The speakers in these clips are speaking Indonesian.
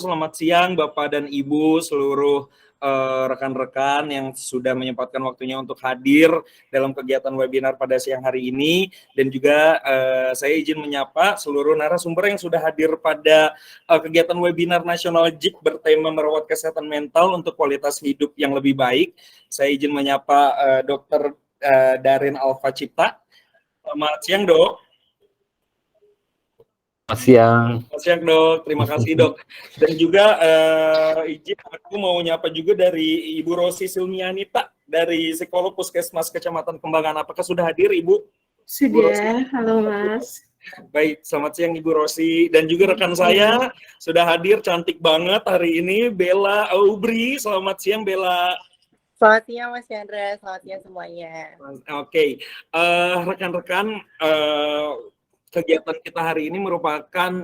Selamat siang Bapak dan Ibu seluruh rekan-rekan yang sudah menyempatkan waktunya untuk hadir dalam kegiatan webinar pada siang hari ini, dan juga saya izin menyapa seluruh narasumber yang sudah hadir pada kegiatan webinar nasional JIK bertema merawat kesehatan mental untuk kualitas hidup yang lebih baik. Saya izin menyapa Dr. Darin Alfa Cipta. Selamat siang, Dok. Selamat siang. Selamat siang, Dok. Terima kasih, Dok. Dan juga izin aku mau nyapa juga dari Ibu Rosi Silmianita dari Psikolog Puskesmas Kecamatan Kembangan. Apakah sudah hadir, Ibu? Sudah. Halo, Mas. Baik, selamat siang Ibu Rosi. Dan juga rekan saya sudah hadir, cantik banget hari ini, Bella Aubry. Selamat siang, Bella. Selamat siang Mas Chandra, selamat siang semuanya. Oke, rekan-rekan, kegiatan kita hari ini merupakan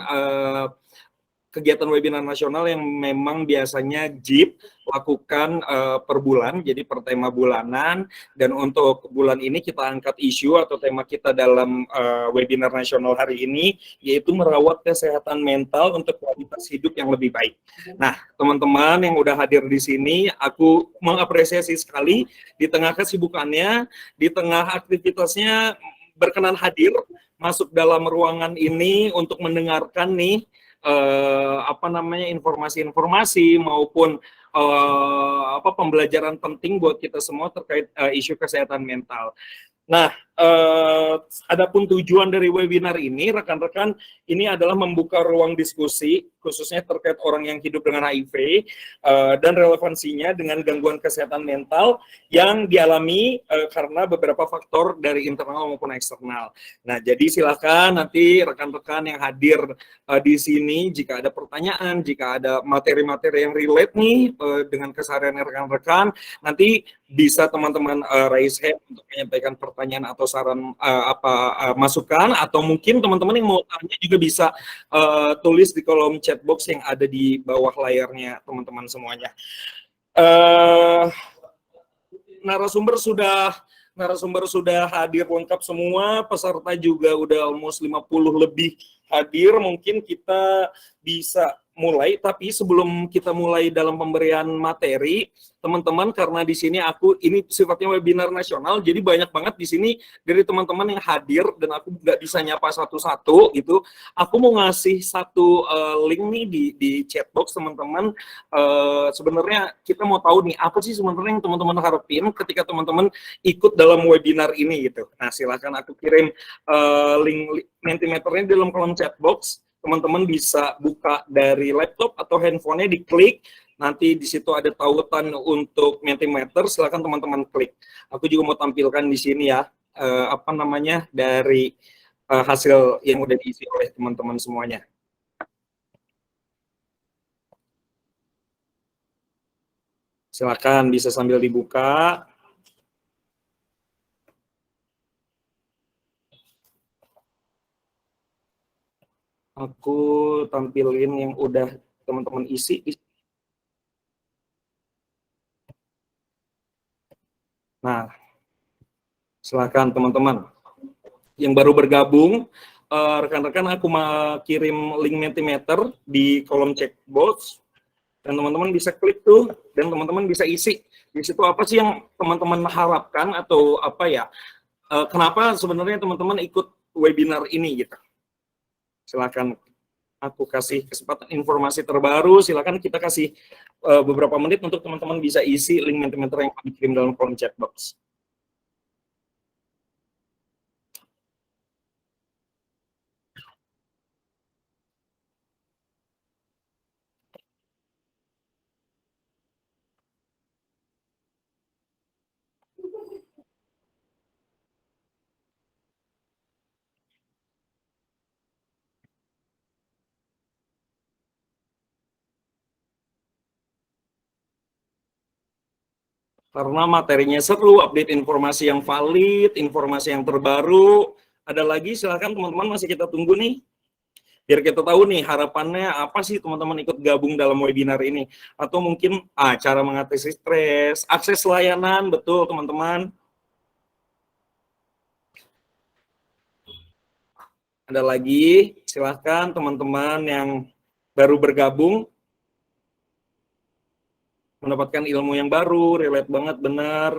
kegiatan webinar nasional yang memang biasanya JIP lakukan per bulan, jadi per tema bulanan. Dan untuk bulan ini kita angkat isu atau tema kita dalam webinar nasional hari ini, yaitu merawat kesehatan mental untuk kualitas hidup yang lebih baik. Nah, teman-teman yang udah hadir di sini, aku mengapresiasi sekali di tengah kesibukannya, di tengah aktivitasnya berkenan hadir masuk dalam ruangan ini untuk mendengarkan nih informasi-informasi maupun pembelajaran penting buat kita semua terkait isu kesehatan mental. Nah, adapun tujuan dari webinar ini, rekan-rekan, ini adalah membuka ruang diskusi, khususnya terkait orang yang hidup dengan HIV, dan relevansinya dengan gangguan kesehatan mental yang dialami karena beberapa faktor dari internal maupun eksternal. Nah, jadi silakan nanti rekan-rekan yang hadir di sini, jika ada pertanyaan, jika ada materi-materi yang relate nih dengan keseharian rekan-rekan, nanti bisa teman-teman raise hand untuk menyampaikan pertanyaan atau saran masukan, atau mungkin teman-teman yang mau tanya juga bisa tulis di kolom chat box yang ada di bawah layarnya teman-teman semuanya. Narasumber sudah hadir lengkap semua, peserta juga udah almost 50 lebih hadir. Mungkin kita bisa mulai, tapi sebelum kita mulai dalam pemberian materi, teman-teman, karena di sini ini sifatnya webinar nasional, jadi banyak banget di sini dari teman-teman yang hadir dan aku nggak bisa nyapa satu-satu gitu. Aku mau ngasih satu link nih di chat box, teman-teman. Sebenarnya kita mau tahu nih apa sih sebenarnya yang teman-teman harapin ketika teman-teman ikut dalam webinar ini gitu. Nah, silakan aku kirim link Mentimeternya di dalam kolom chat box. Teman-teman bisa buka dari laptop atau handphonenya, diklik, nanti di situ ada tautan untuk Mentimeter, silakan teman-teman klik. Aku juga mau tampilkan di sini ya, dari hasil yang udah diisi oleh teman-teman semuanya. Silakan bisa sambil dibuka. Aku tampilin yang udah teman-teman isi. Nah, silakan teman-teman yang baru bergabung, rekan-rekan, aku mau kirim link Mentimeter di kolom chat box, dan teman-teman bisa klik tuh, dan teman-teman bisa isi di situ apa sih yang teman-teman harapkan, atau apa ya, kenapa sebenarnya teman-teman ikut webinar ini gitu. Silakan aku kasih kesempatan informasi terbaru, silakan kita kasih beberapa menit untuk teman-teman bisa isi link Mentimeter yang kami kirim dalam kolom chat box. Karena materinya seru, update informasi yang valid, informasi yang terbaru. Ada lagi, silakan teman-teman, masih kita tunggu nih. Biar kita tahu nih harapannya apa sih teman-teman ikut gabung dalam webinar ini. Atau mungkin cara mengatasi stres, akses layanan, betul teman-teman. Ada lagi, silakan teman-teman yang baru bergabung, mendapatkan ilmu yang baru, relate banget, benar.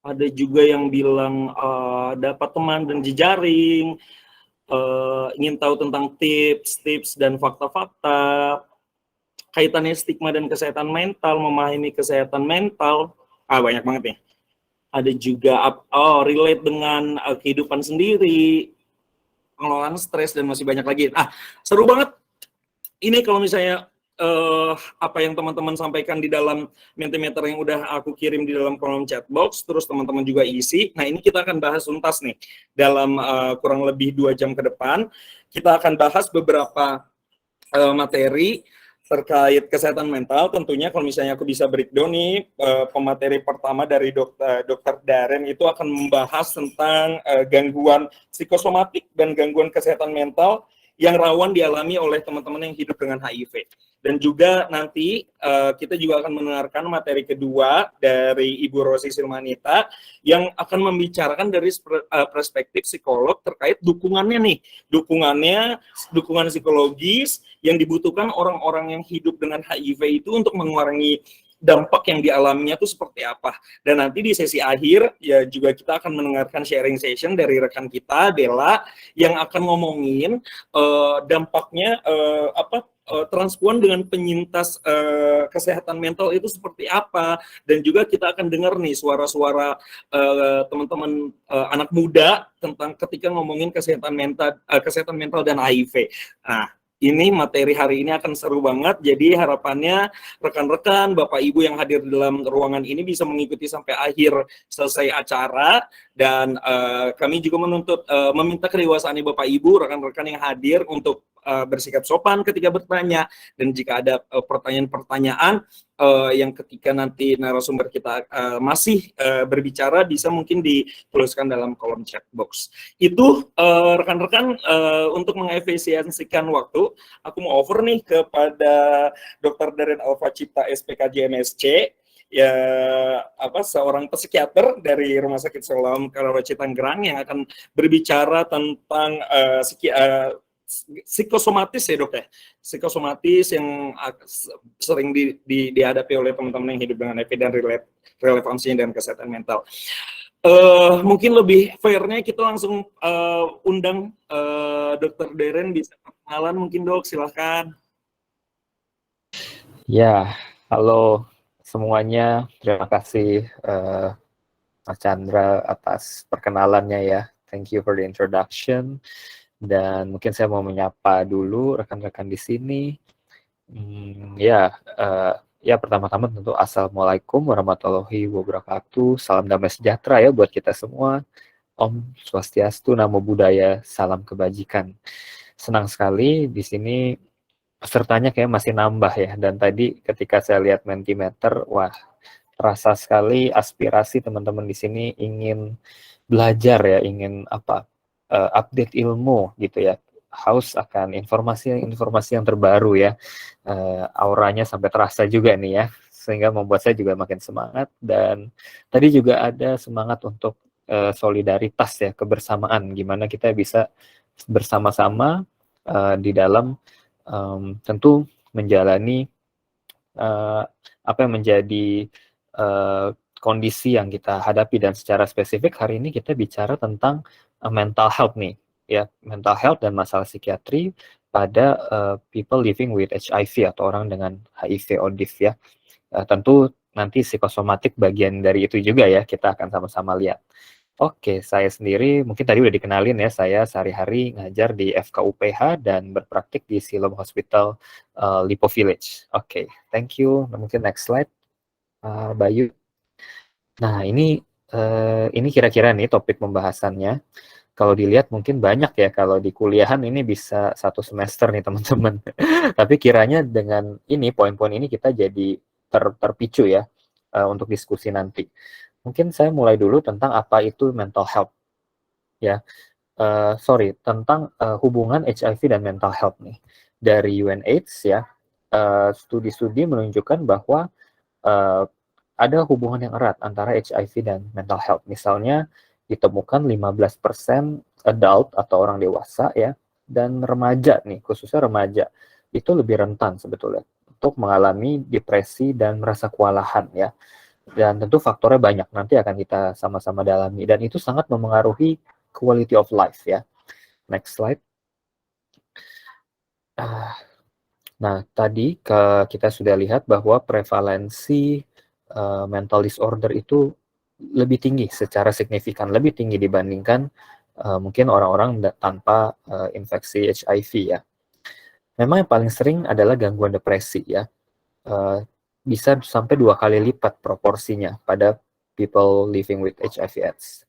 Ada juga yang bilang dapat teman dan jejaring, ingin tahu tentang tips-tips dan fakta-fakta, kaitannya stigma dan kesehatan mental, memahami kesehatan mental, banyak banget nih. Ada juga relate dengan kehidupan sendiri, pengelolaan stres, dan masih banyak lagi. Seru banget. Ini kalau misalnya apa yang teman-teman sampaikan di dalam Mentimeter yang udah aku kirim di dalam kolom chat box, terus teman-teman juga isi. Nah, ini kita akan bahas tuntas nih dalam kurang lebih 2 jam ke depan. Kita akan bahas beberapa materi terkait kesehatan mental. Tentunya kalau misalnya aku bisa breakdown nih, pemateri pertama dari Dr. Darren itu akan membahas tentang gangguan psikosomatik dan gangguan kesehatan mental yang rawan dialami oleh teman-teman yang hidup dengan HIV. Dan juga nanti kita juga akan mendengarkan materi kedua dari Ibu Rosi Silmanita yang akan membicarakan dari perspektif psikolog terkait dukungan psikologis yang dibutuhkan orang-orang yang hidup dengan HIV itu untuk mengurangi dampak yang dialaminya itu seperti apa. Dan nanti di sesi akhir ya juga kita akan mendengarkan sharing session dari rekan kita Della yang akan ngomongin dampaknya transpuan dengan penyintas kesehatan mental itu seperti apa, dan juga kita akan dengar nih suara-suara teman-teman anak muda tentang ketika ngomongin kesehatan mental dan HIV. Nah, ini materi hari ini akan seru banget, jadi harapannya rekan-rekan, Bapak Ibu yang hadir di dalam ruangan ini bisa mengikuti sampai akhir selesai acara, dan kami juga meminta kedewasaan Bapak Ibu, rekan-rekan yang hadir untuk bersikap sopan ketika bertanya, dan jika ada pertanyaan-pertanyaan yang ketika nanti narasumber kita masih berbicara bisa mungkin dituliskan dalam kolom chat box. Itu rekan-rekan untuk mengefisiensikan waktu, aku mau over nih kepada Dr. Darren Alfa Cipta SPKJ MSC, ya seorang psikiater dari Rumah Sakit Siloam Karawaci Tangerang yang akan berbicara tentang psikosomatis ya dok ya, psikosomatis yang sering dihadapi oleh teman-teman yang hidup dengan HIV dan relevansinya dengan kesehatan mental. Mungkin lebih fairnya kita langsung undang Dr. Darren, bisa perkenalan mungkin dok, silahkan. Ya, halo semuanya, terima kasih Mas Chandra atas perkenalannya ya. Thank you for the introduction. Dan mungkin saya mau menyapa dulu rekan-rekan di sini. Ya pertama-tama tentu Assalamualaikum warahmatullahi wabarakatuh. Salam damai sejahtera ya buat kita semua. Om Swastiastu, Namo Buddhaya, salam kebajikan. Senang sekali di sini pesertanya kayak masih nambah ya. Dan tadi ketika saya lihat Mentimeter, wah terasa sekali aspirasi teman-teman di sini ingin belajar ya, ingin update ilmu gitu ya, haus akan informasi yang terbaru ya, auranya sampai terasa juga nih ya, sehingga membuat saya juga makin semangat. Dan tadi juga ada semangat untuk solidaritas ya, kebersamaan, gimana kita bisa bersama-sama di dalam tentu menjalani apa yang menjadi kondisi yang kita hadapi. Dan secara spesifik hari ini kita bicara tentang mental health nih ya, mental health dan masalah psikiatri pada people living with HIV atau orang dengan HIV ODIV ya. Tentu nanti psikosomatik bagian dari itu juga ya, kita akan sama-sama lihat. Oke, saya sendiri mungkin tadi udah dikenalin ya, saya sehari-hari ngajar di FKUPH dan berpraktik di Siloam Hospital Lipo Village. Oke, thank you. Mungkin next slide, Bayu. Nah, ini kira-kira nih topik pembahasannya. Kalau dilihat mungkin banyak ya, kalau di kuliahan ini bisa 1 semester nih teman-teman. Tapi kiranya dengan ini, poin-poin ini kita jadi terpicu ya untuk diskusi nanti. Mungkin saya mulai dulu tentang apa itu mental health ya. tentang hubungan HIV dan mental health nih. Dari UNAIDS ya, studi-studi menunjukkan bahwa ada hubungan yang erat antara HIV dan mental health. Misalnya ditemukan 15% adult atau orang dewasa ya, dan remaja nih, khususnya remaja, itu lebih rentan sebetulnya untuk mengalami depresi dan merasa kewalahan ya. Dan tentu faktornya banyak, nanti akan kita sama-sama dalami. Dan itu sangat memengaruhi quality of life ya. Next slide. Nah, tadi kita sudah lihat bahwa prevalensi mental disorder itu lebih tinggi secara signifikan, lebih tinggi dibandingkan mungkin orang-orang tanpa infeksi HIV ya. Memang yang paling sering adalah gangguan depresi ya. Bisa sampai 2 kali lipat proporsinya pada people living with HIV/AIDS.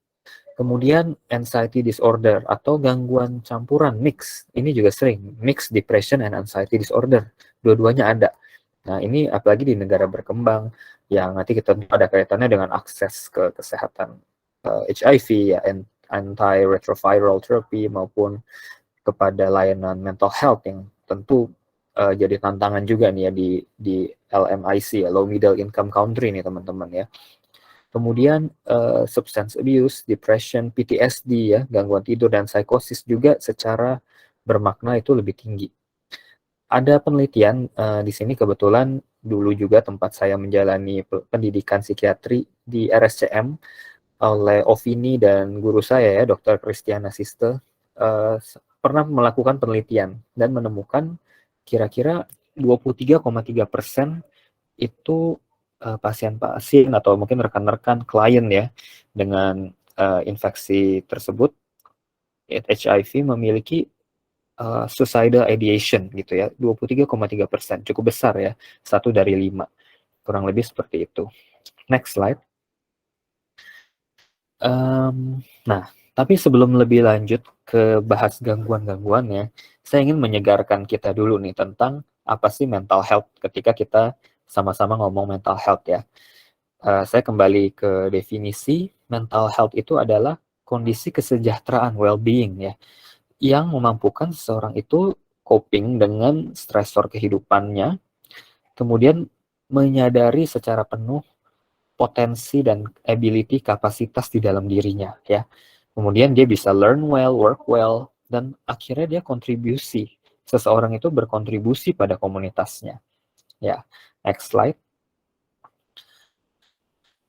Kemudian anxiety disorder atau gangguan campuran mix, ini juga sering, mix depression and anxiety disorder, dua-duanya ada. Nah ini apalagi di negara berkembang, yang nanti kita ada kaitannya dengan akses ke kesehatan HIV, ya, antiretroviral therapy, maupun kepada layanan mental health yang tentu jadi tantangan juga nih ya di LMIC, ya, low middle income country nih teman-teman ya. Kemudian substance abuse, depression, PTSD ya, gangguan tidur dan psikosis juga secara bermakna itu lebih tinggi. Ada penelitian di sini kebetulan dulu juga tempat saya menjalani pendidikan psikiatri di RSCM oleh Ovini dan guru saya ya, Dr. Christiana Siste, pernah melakukan penelitian dan menemukan kira-kira 23,3% itu pasien-pasien atau mungkin rekan-rekan klien ya dengan infeksi tersebut HIV memiliki suicidal ideation gitu ya, 23,3%, cukup besar ya, 1 dari 5, kurang lebih seperti itu. Next slide. Nah, tapi sebelum lebih lanjut ke bahas gangguan-gangguannya, saya ingin menyegarkan kita dulu nih tentang apa sih mental health ketika kita sama-sama ngomong mental health ya. Saya kembali ke definisi, mental health itu adalah kondisi kesejahteraan, well-being ya, yang memampukan seseorang itu coping dengan stresor kehidupannya, kemudian menyadari secara penuh potensi dan ability, kapasitas di dalam dirinya ya. Kemudian dia bisa learn well, work well, dan akhirnya dia kontribusi. Seseorang itu berkontribusi pada komunitasnya. Ya, next slide.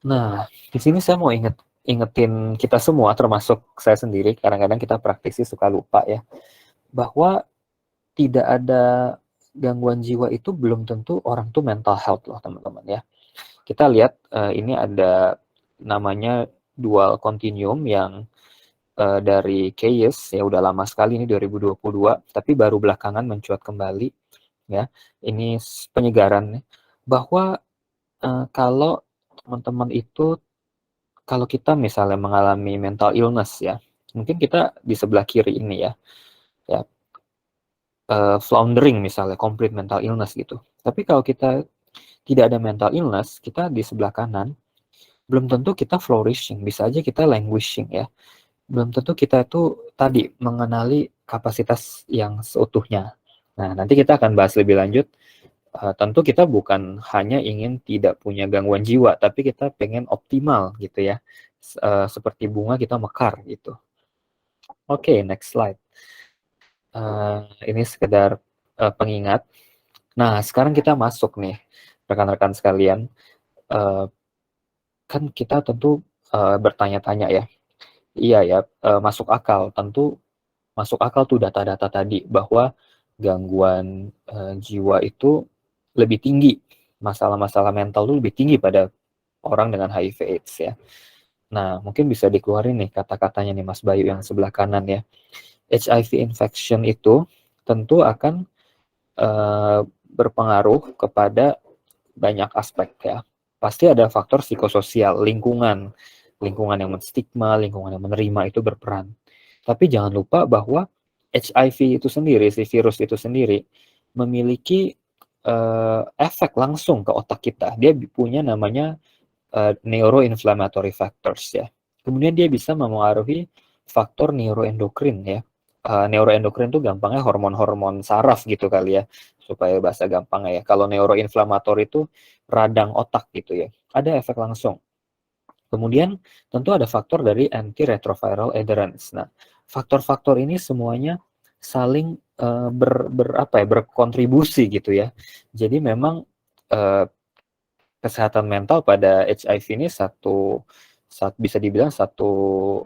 Nah, di sini saya mau ingetin kita semua, termasuk saya sendiri, kadang-kadang kita praktisi suka lupa ya, bahwa tidak ada gangguan jiwa itu belum tentu orang tuh mental health loh teman-teman ya. Kita lihat ini ada namanya dual continuum yang dari Keyes ya, udah lama sekali ini 2022, tapi baru belakangan mencuat kembali ya. Ini penyegaran bahwa kalau teman-teman itu, kalau kita misalnya mengalami mental illness ya, mungkin kita di sebelah kiri ini ya floundering misalnya, complete mental illness gitu. Tapi kalau kita tidak ada mental illness, kita di sebelah kanan, belum tentu kita flourishing, bisa aja kita languishing ya. Belum tentu kita itu tadi mengenali kapasitas yang seutuhnya. Nah, nanti kita akan bahas lebih lanjut. Tentu kita bukan hanya ingin tidak punya gangguan jiwa, tapi kita pengen optimal gitu ya. Seperti bunga kita mekar gitu. Oke, next slide. Ini sekedar pengingat. Nah, sekarang kita masuk nih, rekan-rekan sekalian. Kan kita tentu bertanya-tanya ya. Iya ya, masuk akal. Tentu masuk akal tuh data-data tadi bahwa gangguan jiwa itu lebih tinggi, masalah-masalah mental itu lebih tinggi pada orang dengan HIV/AIDS ya. Nah, mungkin bisa dikeluarin nih kata-katanya nih Mas Bayu yang sebelah kanan ya. HIV infection itu tentu akan berpengaruh kepada banyak aspek ya. Pasti ada faktor psikososial, lingkungan yang menstigma, lingkungan yang menerima itu berperan. Tapi jangan lupa bahwa HIV itu sendiri, si virus itu sendiri, memiliki efek langsung ke otak kita. Dia punya namanya neuroinflammatory factors ya. Kemudian dia bisa memengaruhi faktor neuroendokrin ya. Neuroendokrin itu gampangnya hormon-hormon saraf gitu kali ya, supaya bahasa gampangnya ya. Kalau neuroinflamator itu radang otak gitu ya. Ada efek langsung. Kemudian tentu ada faktor dari antiretroviral adherence. Nah, faktor-faktor ini semuanya saling berkontribusi gitu ya. Jadi memang kesehatan mental pada HIV ini bisa dibilang satu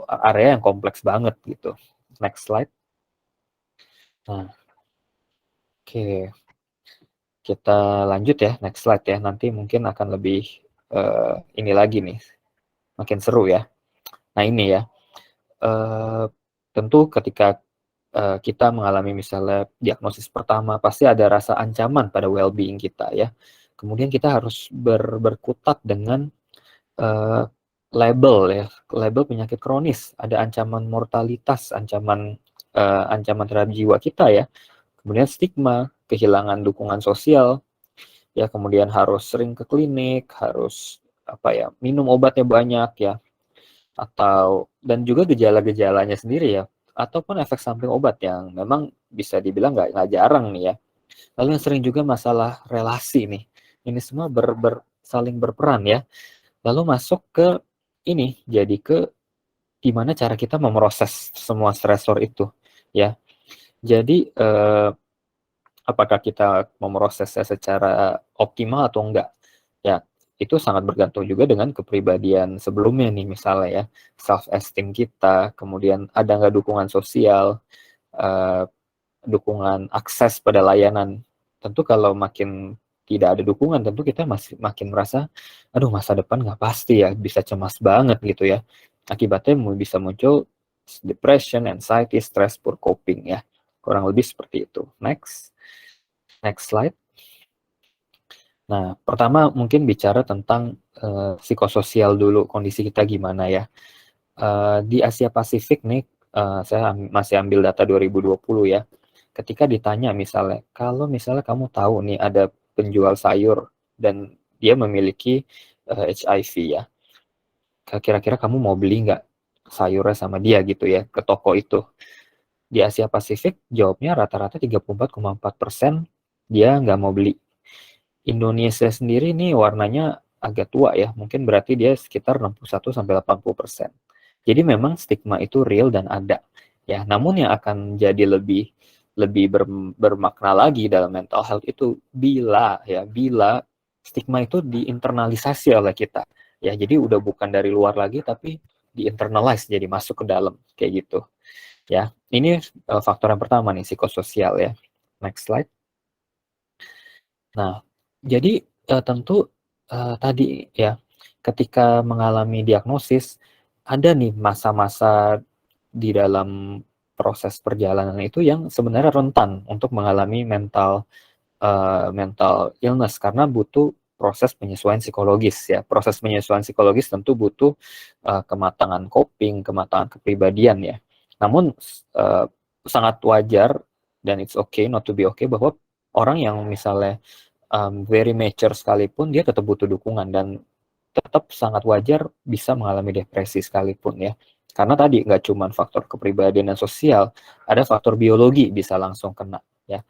area yang kompleks banget gitu. Next slide. Nah, oke. Kita lanjut ya, next slide ya. Nanti mungkin akan lebih ini lagi nih, makin seru ya. Nah ini ya, tentu ketika kita mengalami misalnya diagnosis pertama, pasti ada rasa ancaman pada well-being kita ya. Kemudian kita harus berkutat dengan label penyakit kronis, ada ancaman mortalitas, ancaman terhadap jiwa kita ya. Kemudian stigma, kehilangan dukungan sosial, ya kemudian harus sering ke klinik, harus minum obatnya banyak ya, dan juga gejala-gejalanya sendiri ya, ataupun efek samping obat yang memang bisa dibilang nggak jarang nih ya. Lalu yang sering juga masalah relasi nih, ini semua saling berperan ya. Lalu masuk ke ini, jadi ke gimana cara kita memproses semua stresor itu ya. Jadi apakah kita memprosesnya secara optimal atau enggak ya, itu sangat bergantung juga dengan kepribadian sebelumnya nih, misalnya ya, self esteem kita, kemudian ada nggak dukungan sosial, dukungan akses pada layanan. Tentu kalau makin tidak ada dukungan, tentu kita makin merasa aduh masa depan nggak pasti ya, bisa cemas banget gitu ya. Akibatnya bisa muncul depression, anxiety, stress, poor coping ya, kurang lebih seperti itu. Next slide. Nah, pertama mungkin bicara tentang psikososial dulu, kondisi kita gimana ya. Di Asia Pasifik nih, saya masih ambil data 2020 ya. Ketika ditanya misalnya, kalau misalnya kamu tahu nih ada penjual sayur dan dia memiliki HIV ya, kira-kira kamu mau beli nggak sayurnya sama dia gitu ya, ke toko itu. Di Asia Pasifik jawabnya rata-rata 34,4% dia nggak mau beli. Indonesia sendiri nih warnanya agak tua ya, mungkin berarti dia sekitar 61-80%. Jadi memang stigma itu real dan ada ya. Namun yang akan jadi lebih bermakna lagi dalam mental health itu bila stigma itu diinternalisasi oleh kita ya. Jadi udah bukan dari luar lagi tapi diinternalize, jadi masuk ke dalam kayak gitu ya. Ini faktor yang pertama nih, psikososial ya. Next slide. Nah, jadi tentu tadi ya, ketika mengalami diagnosis ada nih masa-masa di dalam proses perjalanan itu yang sebenarnya rentan untuk mengalami mental illness karena butuh proses penyesuaian psikologis ya. Proses penyesuaian psikologis tentu butuh kematangan coping, kematangan kepribadian ya. Namun sangat wajar dan it's okay not to be okay bahwa orang yang misalnya very mature sekalipun dia tetap butuh dukungan dan tetap sangat wajar bisa mengalami depresi sekalipun ya. Karena tadi nggak cuma faktor kepribadian dan sosial, ada faktor biologi bisa langsung kena ya.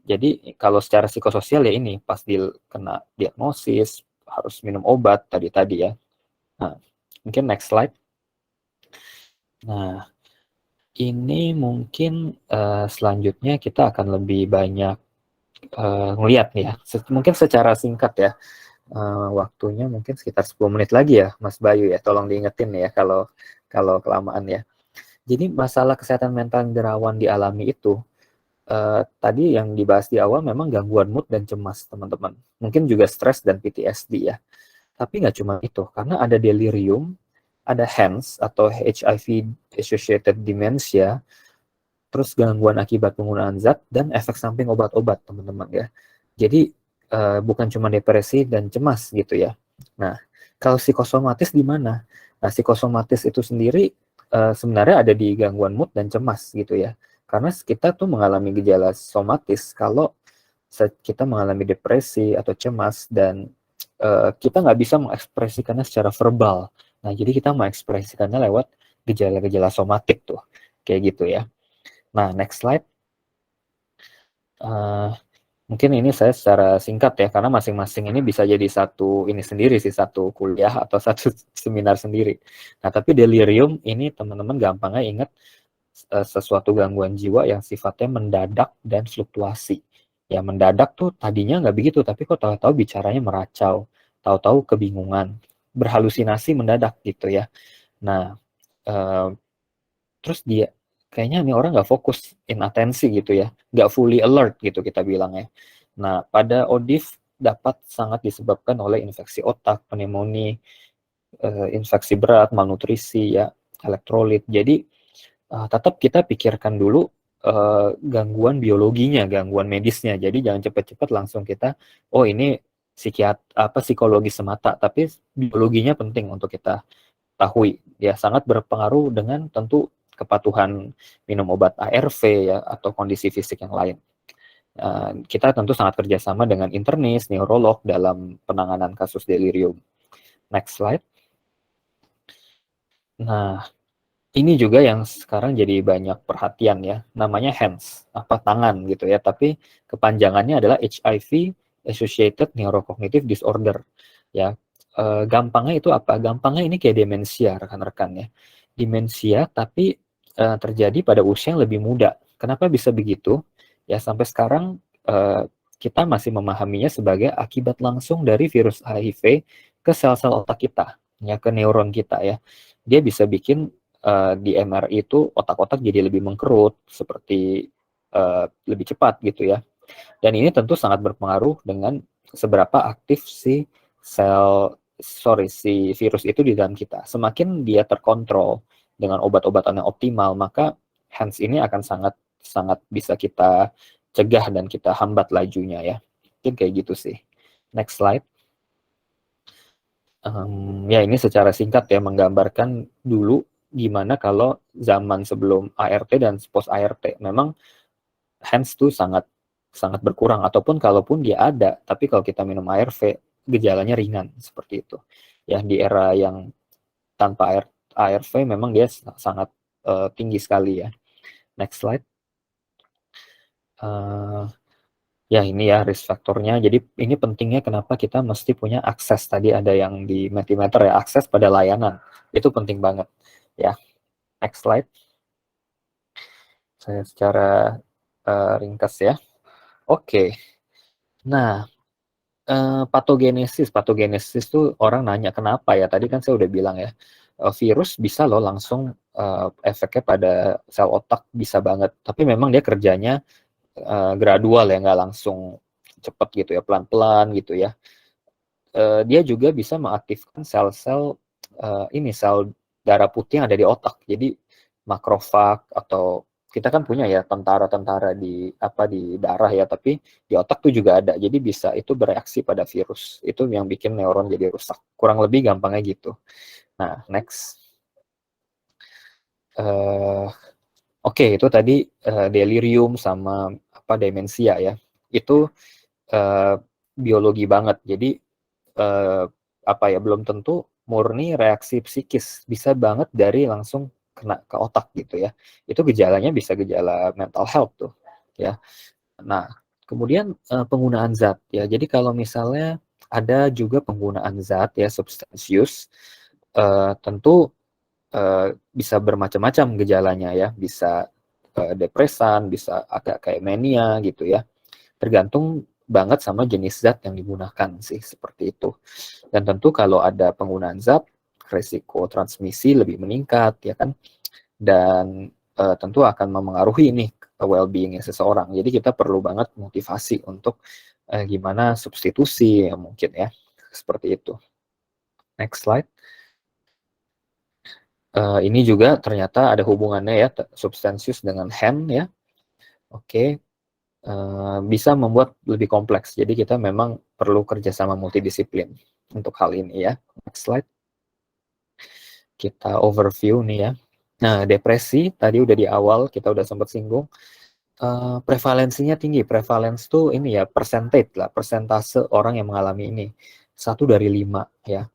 Jadi kalau secara psikososial ya ini pas kena diagnosis harus minum obat tadi ya. Nah, mungkin next slide. Nah, ini mungkin selanjutnya kita akan lebih banyak ngelihat nih ya. Mungkin secara singkat ya. Waktunya mungkin sekitar 10 menit lagi ya Mas Bayu ya, tolong diingetin ya kalau kelamaan ya. Jadi masalah kesehatan mental yang rawan dialami itu tadi yang dibahas di awal memang gangguan mood dan cemas teman-teman, mungkin juga stres dan PTSD ya. Tapi nggak cuma itu, karena ada delirium, ada HANS atau HIV associated dementia, terus gangguan akibat penggunaan zat dan efek samping obat-obat teman-teman ya. Jadi bukan cuma depresi dan cemas gitu ya. Nah, kalau psikosomatis di mana? Nah, psikosomatis itu sendiri sebenarnya ada di gangguan mood dan cemas gitu ya. Karena kita tuh mengalami gejala somatis kalau kita mengalami depresi atau cemas dan kita nggak bisa mengekspresikannya secara verbal. Nah, jadi kita mengekspresikannya lewat gejala-gejala somatik tuh, kayak gitu ya. Nah, next slide. Mungkin ini saya secara singkat ya, karena masing-masing ini bisa jadi satu ini sendiri sih, satu kuliah atau satu seminar sendiri. Nah, tapi delirium ini teman-teman gampangnya ingat sesuatu gangguan jiwa yang sifatnya mendadak dan fluktuasi. Ya, mendadak tuh tadinya nggak begitu, tapi kok tahu-tahu bicaranya meracau, tahu-tahu kebingungan, berhalusinasi mendadak gitu ya. Nah, terus dia kayaknya nih orang nggak fokus in atensi gitu ya, nggak fully alert gitu kita bilang ya. Nah, pada ODIF dapat sangat disebabkan oleh infeksi otak, pneumonia, infeksi berat, malnutrisi ya, elektrolit. Jadi tetap kita pikirkan dulu gangguan biologinya, gangguan medisnya. Jadi jangan cepat-cepat langsung kita, oh ini psikologi semata, tapi biologinya penting untuk kita ketahui. Ya sangat berpengaruh dengan tentu kepatuhan minum obat ARV ya atau kondisi fisik yang lain. Kita tentu sangat kerjasama dengan internis, neurolog dalam penanganan kasus delirium. Next slide. Nah, ini juga yang sekarang jadi banyak perhatian ya, namanya HANDS, tangan gitu ya, tapi kepanjangannya adalah HIV Associated Neurocognitive Disorder ya. Gampangnya itu apa? Gampangnya ini kayak demensia rekan-rekan ya. Demensia tapi terjadi pada usia yang lebih muda. Kenapa bisa begitu? Ya sampai sekarang kita masih memahaminya sebagai akibat langsung dari virus HIV ke sel-sel otak kita, ya ke neuron kita ya. Dia bisa bikin di MRI itu otak-otak jadi lebih mengkerut, seperti lebih cepat gitu ya. Dan ini tentu sangat berpengaruh dengan seberapa aktif si virus itu di dalam kita. Semakin dia terkontrol dengan obat-obatan yang optimal, maka HANDS ini akan sangat bisa kita cegah dan kita hambat lajunya ya. Mungkin kayak gitu sih. Next slide. Ya ini secara singkat ya menggambarkan dulu gimana kalau zaman sebelum ART dan post ART. Memang HANDS tuh sangat berkurang, ataupun kalaupun dia ada, tapi kalau kita minum ARV gejalanya ringan seperti itu. Ya di era yang tanpa ARV memang dia sangat tinggi sekali ya. Next slide. Ya ini ya risk faktornya. Jadi ini pentingnya kenapa kita mesti punya akses. Tadi ada yang di Mentimeter ya, akses pada layanan. Itu penting banget ya. Next slide. Saya secara ringkas ya. Oke. Nah, patogenesis tuh orang nanya kenapa ya. Tadi kan saya udah bilang ya, virus bisa loh langsung efeknya pada sel otak, bisa banget. Tapi memang dia kerjanya gradual ya, nggak langsung cepat gitu ya, pelan-pelan gitu ya. Dia juga bisa mengaktifkan sel-sel sel darah putih yang ada di otak. Jadi makrofag, atau kita kan punya ya tentara-tentara di darah ya, tapi di otak tuh juga ada. Jadi bisa itu bereaksi pada virus. Itu yang bikin neuron jadi rusak. Kurang lebih gampangnya gitu. Nah, next. Oke, itu tadi delirium sama demensia ya. Itu biologi banget. Jadi belum tentu murni reaksi psikis, bisa banget dari langsung kena ke otak gitu ya. Itu gejalanya bisa gejala mental health tuh ya. Nah, kemudian penggunaan zat ya. Jadi kalau misalnya ada juga penggunaan zat ya, substansius, tentu bisa bermacam-macam gejalanya ya. Bisa depresan, bisa agak kayak mania gitu ya. Tergantung banget sama jenis zat yang digunakan sih, seperti itu. Dan tentu kalau ada penggunaan zat, risiko transmisi lebih meningkat ya kan, dan tentu akan memengaruhi nih well-being seseorang. Jadi kita perlu banget motivasi untuk gimana substitusi ya mungkin ya, seperti itu. Next slide. Ini juga ternyata ada hubungannya ya, substansius dengan hand ya. Oke. Bisa membuat lebih kompleks. Jadi kita memang perlu kerjasama multidisiplin untuk hal ini ya. Next slide. Kita overview nih ya. Nah, depresi tadi udah di awal kita udah sempat singgung. Prevalensinya tinggi. Prevalence tuh ini ya, percentage lah, persentase orang yang mengalami ini. 1 dari 5 ya.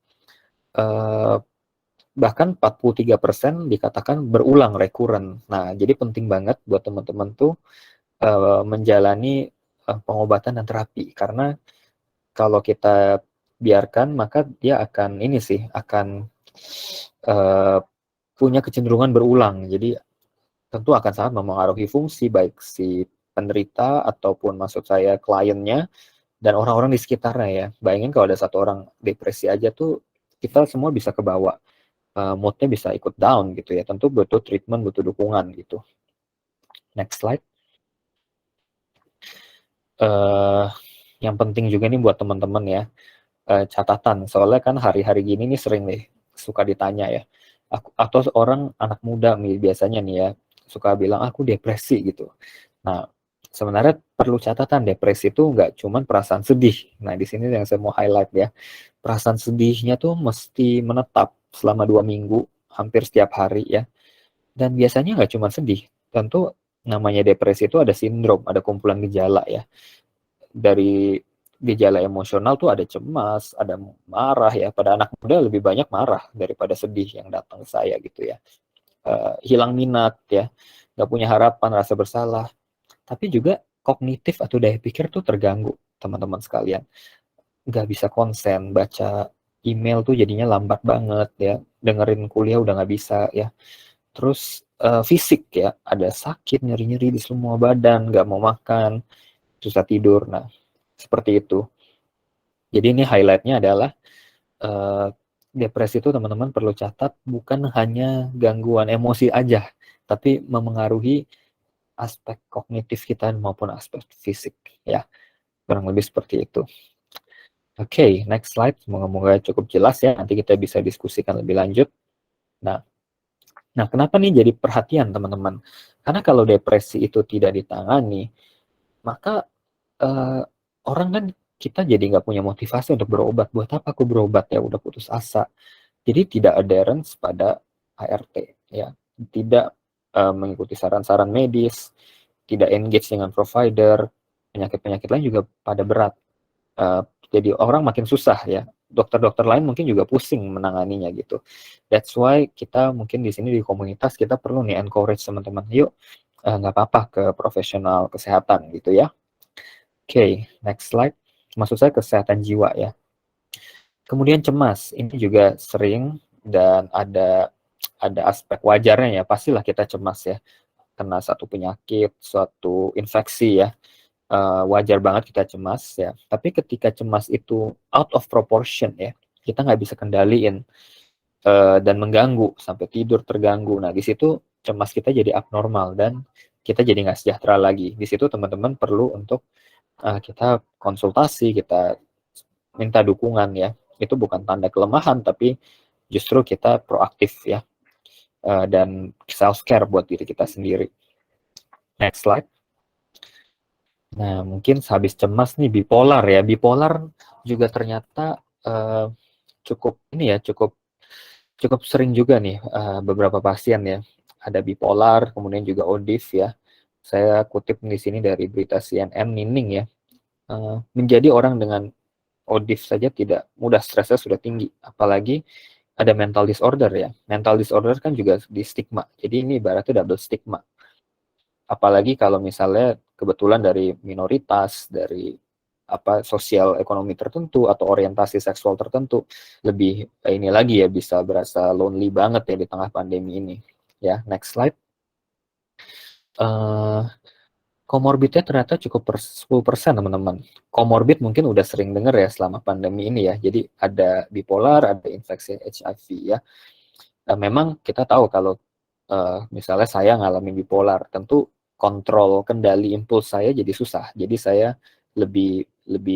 bahkan 43% dikatakan berulang recurrent. Nah, jadi penting banget buat teman-teman tuh menjalani pengobatan dan terapi, karena kalau kita biarkan maka dia akan punya kecenderungan berulang. Jadi tentu akan sangat memengaruhi fungsi baik si penderita ataupun maksud saya kliennya dan orang-orang di sekitarnya ya. Bayangin kalau ada satu orang depresi aja tuh kita semua bisa kebawa, moodnya bisa ikut down gitu ya. Tentu butuh treatment, butuh dukungan gitu. Next slide. Yang penting juga nih buat teman-teman ya, catatan, soalnya kan hari-hari gini nih sering nih suka ditanya ya, atau seorang anak muda nih biasanya nih ya suka bilang aku depresi gitu. Nah, sebenarnya perlu catatan, depresi itu nggak cuman perasaan sedih. Nah, di sini yang saya mau highlight ya, perasaan sedihnya tuh mesti menetap selama 2 minggu, hampir setiap hari ya. Dan biasanya nggak cuma sedih, tentu namanya depresi itu ada sindrom, ada kumpulan gejala ya. Dari gejala emosional tuh ada cemas, ada marah ya. Pada anak muda lebih banyak marah daripada sedih yang datang ke saya gitu ya. Hilang minat ya, nggak punya harapan, rasa bersalah. Tapi juga kognitif atau daya pikir tuh terganggu, teman-teman sekalian. Nggak bisa konsen, baca email tuh jadinya lambat banget ya. Dengerin kuliah udah nggak bisa ya. Terus fisik ya, ada sakit, nyeri-nyeri di semua badan, nggak mau makan, susah tidur. Nah, seperti itu. Jadi ini highlight-nya adalah depresi itu teman-teman perlu catat bukan hanya gangguan emosi aja, tapi memengaruhi aspek kognitif kita maupun aspek fisik ya. Kurang lebih seperti itu. Oke, next slide. Semoga cukup jelas ya. Nanti kita bisa diskusikan lebih lanjut. Nah, kenapa nih jadi perhatian teman-teman? Karena kalau depresi itu tidak ditangani, maka orang kan kita jadi nggak punya motivasi untuk berobat. Buat apa aku berobat ya? Udah putus asa. Jadi tidak adherence pada ART ya. Tidak mengikuti saran-saran medis, tidak engage dengan provider, penyakit-penyakit lain juga pada berat. Jadi orang makin susah ya. Dokter-dokter lain mungkin juga pusing menanganinya gitu. That's why kita mungkin di sini di komunitas kita perlu nih encourage teman-teman, yuk nggak apa-apa ke profesional kesehatan gitu ya. Oke, next slide. Maksud saya kesehatan jiwa ya. Kemudian cemas, ini juga sering dan ada aspek wajarnya ya. Pastilah kita cemas ya, kena satu penyakit, suatu infeksi ya. Wajar banget kita cemas ya. Tapi ketika cemas itu out of proportion ya, kita nggak bisa kendaliin dan mengganggu sampai tidur terganggu. Nah, di situ cemas kita jadi abnormal dan kita jadi nggak sejahtera lagi. Di situ teman-teman perlu untuk kita konsultasi, kita minta dukungan ya. Itu bukan tanda kelemahan, tapi justru kita proaktif ya, dan self care buat diri kita sendiri. Next slide. Nah, mungkin habis cemas nih bipolar ya. Bipolar juga ternyata cukup sering juga nih beberapa pasien ya. Ada bipolar, kemudian juga ODIF ya. Saya kutip di sini dari berita CNN, Nining ya. Menjadi orang dengan ODIF saja tidak mudah, stresnya sudah tinggi. Apalagi ada mental disorder ya. Mental disorder kan juga di stigma. Jadi ini ibaratnya double stigma. Apalagi kalau misalnya kebetulan dari minoritas, dari sosial ekonomi tertentu atau orientasi seksual tertentu, lebih ini lagi ya, bisa berasa lonely banget ya di tengah pandemi ini. Ya, next slide. Komorbidnya ternyata cukup 10% teman-teman. Komorbid mungkin udah sering dengar ya selama pandemi ini ya. Jadi ada bipolar, ada infeksi HIV ya. Memang kita tahu kalau misalnya saya ngalamin bipolar, tentu kontrol kendali impuls saya jadi susah. Jadi saya lebih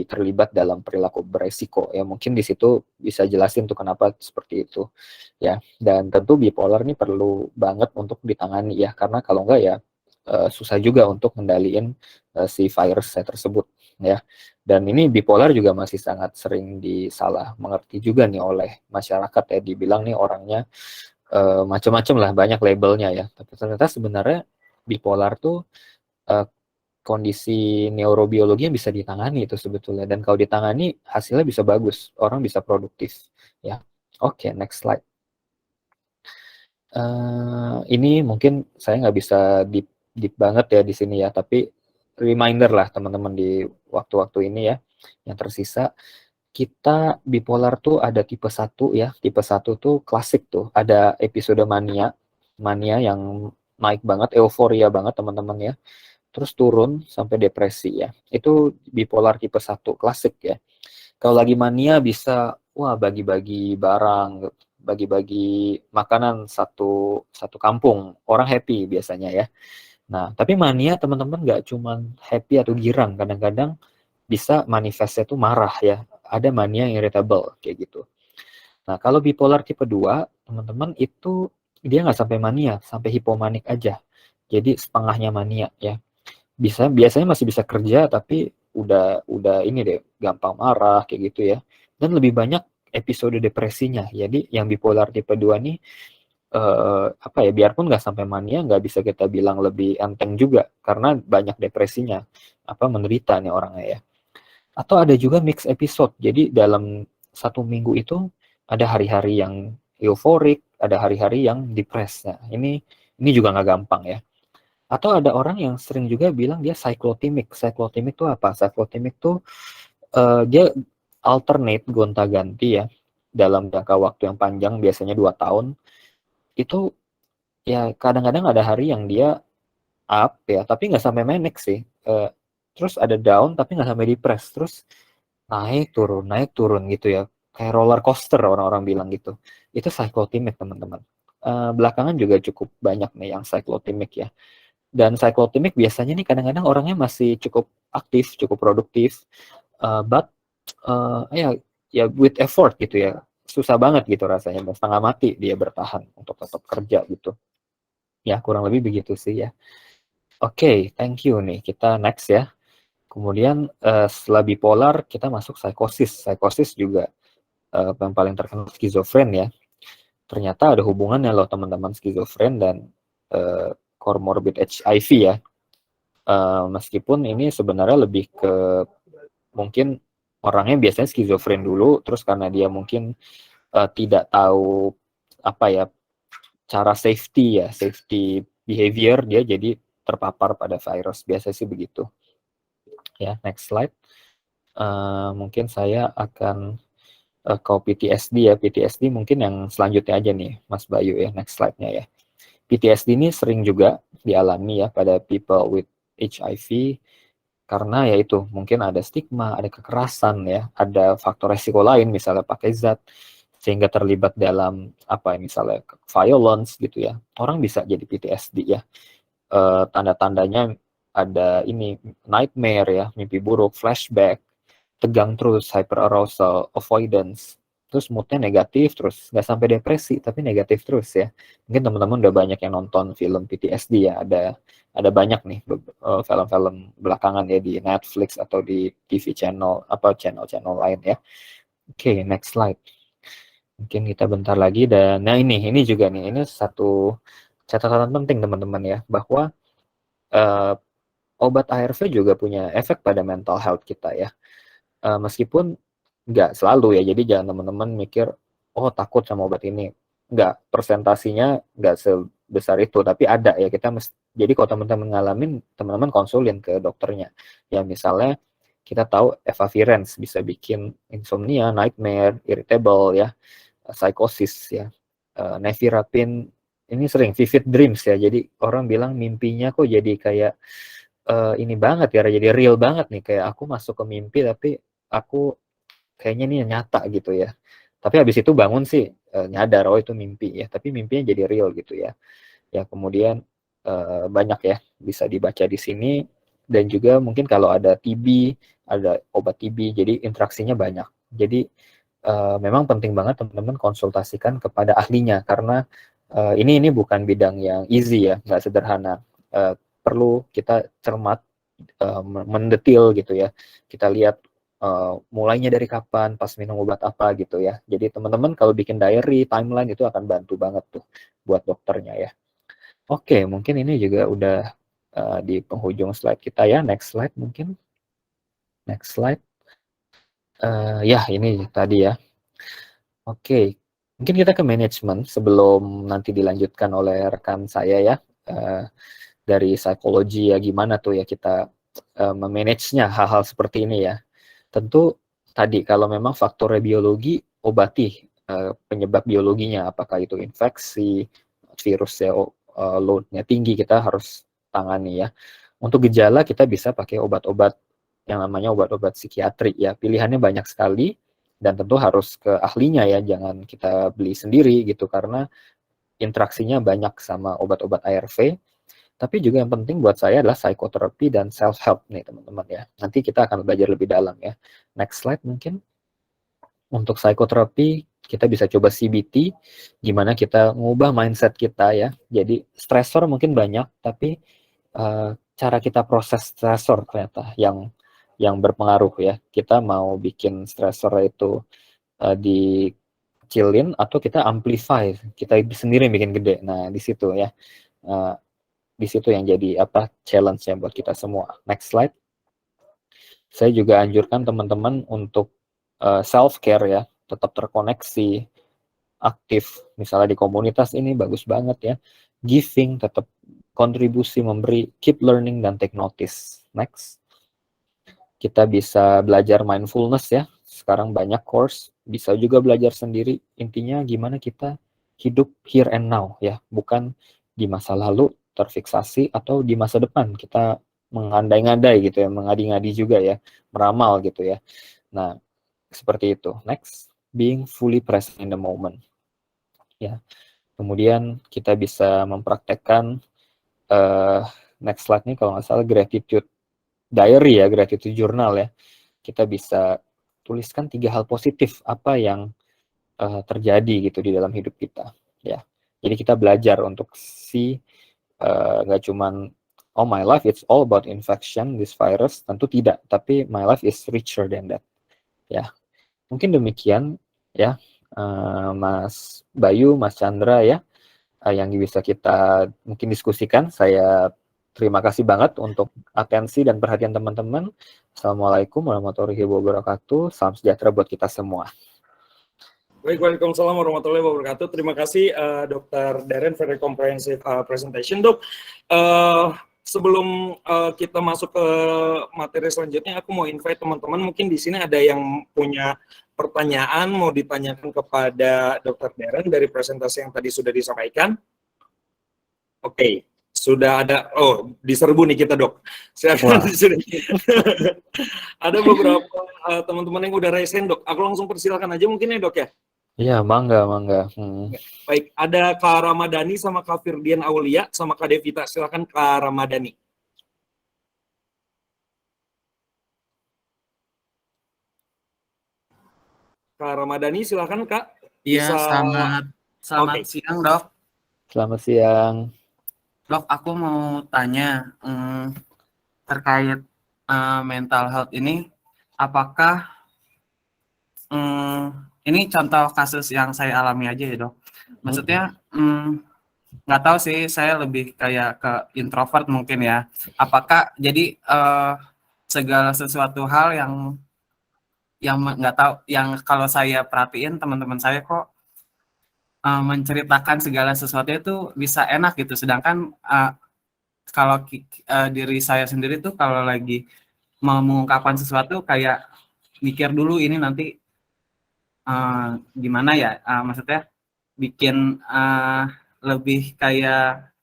terlibat dalam perilaku beresiko ya. Mungkin di situ bisa jelasin tuh kenapa seperti itu ya. Dan tentu bipolar ini perlu banget untuk ditangani ya, karena kalau enggak ya susah juga untuk kendaliin si virus tersebut ya. Dan ini bipolar juga masih sangat sering disalah mengerti juga nih oleh masyarakat ya. Dibilang nih orangnya macam-macam lah, banyak labelnya ya. Tapi ternyata sebenarnya bipolar tuh kondisi neurobiologi yang bisa ditangani itu sebetulnya. Dan kalau ditangani hasilnya bisa bagus, orang bisa produktif ya. Oke, next slide. Ini mungkin saya nggak bisa deep banget ya di sini ya, tapi reminder lah teman-teman di waktu-waktu ini ya yang tersisa. Kita bipolar tuh ada tipe 1 ya. Tipe 1 tuh klasik tuh. Ada episode mania. Mania yang naik banget, euforia banget teman-teman ya. Terus turun sampai depresi ya. Itu bipolar tipe 1 klasik ya. Kalau lagi mania bisa wah bagi-bagi barang, bagi-bagi makanan satu satu kampung. Orang happy biasanya ya. Nah, tapi mania teman-teman nggak cuman happy atau girang, kadang-kadang bisa manifestnya tuh marah ya. Ada mania yang irritable kayak gitu. Nah, kalau bipolar tipe 2, teman-teman itu dia nggak sampai mania, sampai hipomanik aja. Jadi setengahnya mania ya. Biasanya masih bisa kerja tapi udah ini deh gampang marah kayak gitu ya. Dan lebih banyak episode depresinya. Jadi yang bipolar tipe 2 nih apa ya, biarpun nggak sampai mania, nggak bisa kita bilang lebih enteng juga karena banyak depresinya, apa menderita nih orangnya ya. Atau ada juga mix episode. Jadi dalam 1 minggu itu ada hari-hari yang euforik, ada hari-hari yang depres. Nah, ini juga nggak gampang ya. Atau ada orang yang sering juga bilang dia cyclotimic. Cyclotimic itu apa? Cyclotimic itu dia alternate, gonta-ganti ya dalam jangka waktu yang panjang, biasanya 2 tahun. Itu ya kadang-kadang ada hari yang dia up ya, tapi nggak sampai manic sih. Terus ada down tapi nggak sampai depres. Terus naik turun gitu ya. Kayak roller coaster orang-orang bilang gitu. Itu cyclotimic teman-teman. Belakangan juga cukup banyak nih yang cyclotimic ya. Dan cyclotimic biasanya nih kadang-kadang orangnya masih cukup aktif, cukup produktif, but ya ya with effort gitu ya. Susah banget gitu rasanya, setengah mati dia bertahan untuk tetap kerja gitu. Ya kurang lebih begitu sih ya. Oke, thank you nih. Kita next ya. Kemudian setelah bipolar kita masuk psikosis. Psikosis juga yang paling terkenal skizofren ya. Ternyata ada hubungannya loh teman-teman, skizofren dan comorbid HIV ya. Meskipun ini sebenarnya lebih ke mungkin orangnya biasanya skizofren dulu, terus karena dia mungkin tidak tahu apa ya cara safety behavior, dia jadi terpapar pada virus. Biasa sih begitu. Ya, next slide. Mungkin saya akan ke PTSD ya. PTSD mungkin yang selanjutnya aja nih, Mas Bayu ya. Next slide-nya ya. PTSD ini sering juga dialami ya pada people with HIV karena ya itu mungkin ada stigma, ada kekerasan ya, ada faktor resiko lain misalnya pakai zat sehingga terlibat dalam apa ya misalnya violence gitu ya. Orang bisa jadi PTSD ya. Tanda-tandanya ada ini nightmare ya, mimpi buruk, flashback, tegang terus, hyperarousal, avoidance, terus moodnya negatif terus, nggak sampai depresi tapi negatif terus ya. Mungkin teman-teman udah banyak yang nonton film PTSD ya, ada banyak nih film-film belakangan ya di Netflix atau di TV channel apa channel-channel lain ya. Oke, next slide. Mungkin kita bentar lagi dan nah ini juga nih, ini satu catatan penting teman-teman ya, bahwa obat ARV juga punya efek pada mental health kita ya. Meskipun nggak selalu ya, jadi jangan teman-teman mikir, oh takut sama obat ini. Nggak, persentasinya nggak sebesar itu, tapi ada ya. Jadi kalau teman-teman ngalamin, teman-teman konsulin ke dokternya. Ya misalnya, kita tahu efavirenz bisa bikin insomnia, nightmare, irritable ya, psikosis ya. Nevirapin, ini sering vivid dreams ya, jadi orang bilang mimpinya kok jadi kayak ini banget ya, jadi real banget nih, kayak aku masuk ke mimpi tapi aku kayaknya ini nyata gitu ya. Tapi habis itu bangun sih nyadar oh itu mimpi ya, tapi mimpinya jadi real gitu ya. Ya kemudian banyak ya bisa dibaca di sini, dan juga mungkin kalau ada TB, ada obat TB, jadi interaksinya banyak. Jadi memang penting banget teman-teman konsultasikan kepada ahlinya karena ini bukan bidang yang easy ya, nggak sederhana. Perlu kita cermat, mendetil gitu ya. Kita lihat mulainya dari kapan, pas minum obat apa gitu ya. Jadi teman-teman kalau bikin diary, timeline itu akan bantu banget tuh buat dokternya ya. Oke, mungkin ini juga udah di penghujung slide kita ya. Next slide mungkin. Next slide. Ya ini tadi ya. Oke, Mungkin kita ke manajemen sebelum nanti dilanjutkan oleh rekan saya ya. Dari psikologi ya, gimana tuh ya kita memanagenya hal-hal seperti ini ya. Tentu tadi kalau memang faktornya biologi, obati penyebab biologinya, apakah itu infeksi, virus ya, loadnya tinggi, kita harus tangani ya. Untuk gejala kita bisa pakai obat-obat yang namanya obat-obat psikiatri ya. Pilihannya banyak sekali dan tentu harus ke ahlinya ya, jangan kita beli sendiri gitu karena interaksinya banyak sama obat-obat ARV. Tapi juga yang penting buat saya adalah psikoterapi dan self-help nih teman-teman ya. Nanti kita akan belajar lebih dalam ya. Next slide mungkin. Untuk psikoterapi, kita bisa coba CBT, gimana kita ngubah mindset kita ya. Jadi stresor mungkin banyak, tapi cara kita proses stresor ternyata yang berpengaruh ya. Kita mau bikin stresor itu dikecilin atau kita amplify, kita sendiri yang bikin gede. Nah di situ ya. Di situ yang jadi challenge-nya buat kita semua. Next slide. Saya juga anjurkan teman-teman untuk self-care ya, tetap terkoneksi, aktif, misalnya di komunitas ini bagus banget ya. Giving, tetap kontribusi, memberi, keep learning, dan take notice. Next. Kita bisa belajar mindfulness ya, sekarang banyak course, bisa juga belajar sendiri. Intinya gimana kita hidup here and now ya, bukan di masa lalu terfiksasi atau di masa depan kita mengandai-ngandai gitu ya, mengadi-ngadi juga ya, meramal gitu ya. Nah, seperti itu. Next, being fully present in the moment. Ya. Kemudian kita bisa mempraktekkan next slide nih kalau nggak salah gratitude diary ya, gratitude journal ya. Kita bisa tuliskan 3 hal positif apa yang terjadi gitu di dalam hidup kita ya. Jadi kita belajar untuk nggak cuman oh my life it's all about infection this virus, tentu tidak, tapi my life is richer than that ya. Mungkin demikian ya Mas Bayu, Mas Chandra ya yang bisa kita mungkin diskusikan. Saya terima kasih banget untuk atensi dan perhatian teman-teman. Assalamualaikum warahmatullahi wabarakatuh. Salam sejahtera buat kita semua. Baik, Waalaikumsalam warahmatullahi wabarakatuh. Terima kasih Dr. Darren very comprehensive presentation, Dok. Sebelum kita masuk ke materi selanjutnya, aku mau invite teman-teman, mungkin di sini ada yang punya pertanyaan mau ditanyakan kepada Dr. Darren dari presentasi yang tadi sudah disampaikan. Oke, sudah ada. Oh, diserbu nih kita, Dok. Silakan. Ada beberapa teman-teman yang udah raise hand, Dok. Aku langsung persilakan aja mungkin ya, Dok ya. Iya, mangga. Baik, ada Kak Ramadhani sama Kak Firdian Aulia sama Kak Devita. Silakan Kak Ramadhani. Kak Ramadhani, silakan Kak. Iya, selamat siang, Dok. Selamat siang. Dok, aku mau tanya terkait mental health ini, apakah ini contoh kasus yang saya alami aja ya, Dok. Maksudnya nggak tahu sih, saya lebih kayak ke introvert mungkin ya. Apakah jadi segala sesuatu hal yang nggak tahu, yang kalau saya perhatiin teman-teman saya kok menceritakan segala sesuatu itu bisa enak gitu, sedangkan kalau diri saya sendiri tuh kalau lagi mau mengungkapkan sesuatu kayak mikir dulu ini nanti gimana ya, maksudnya bikin lebih kayak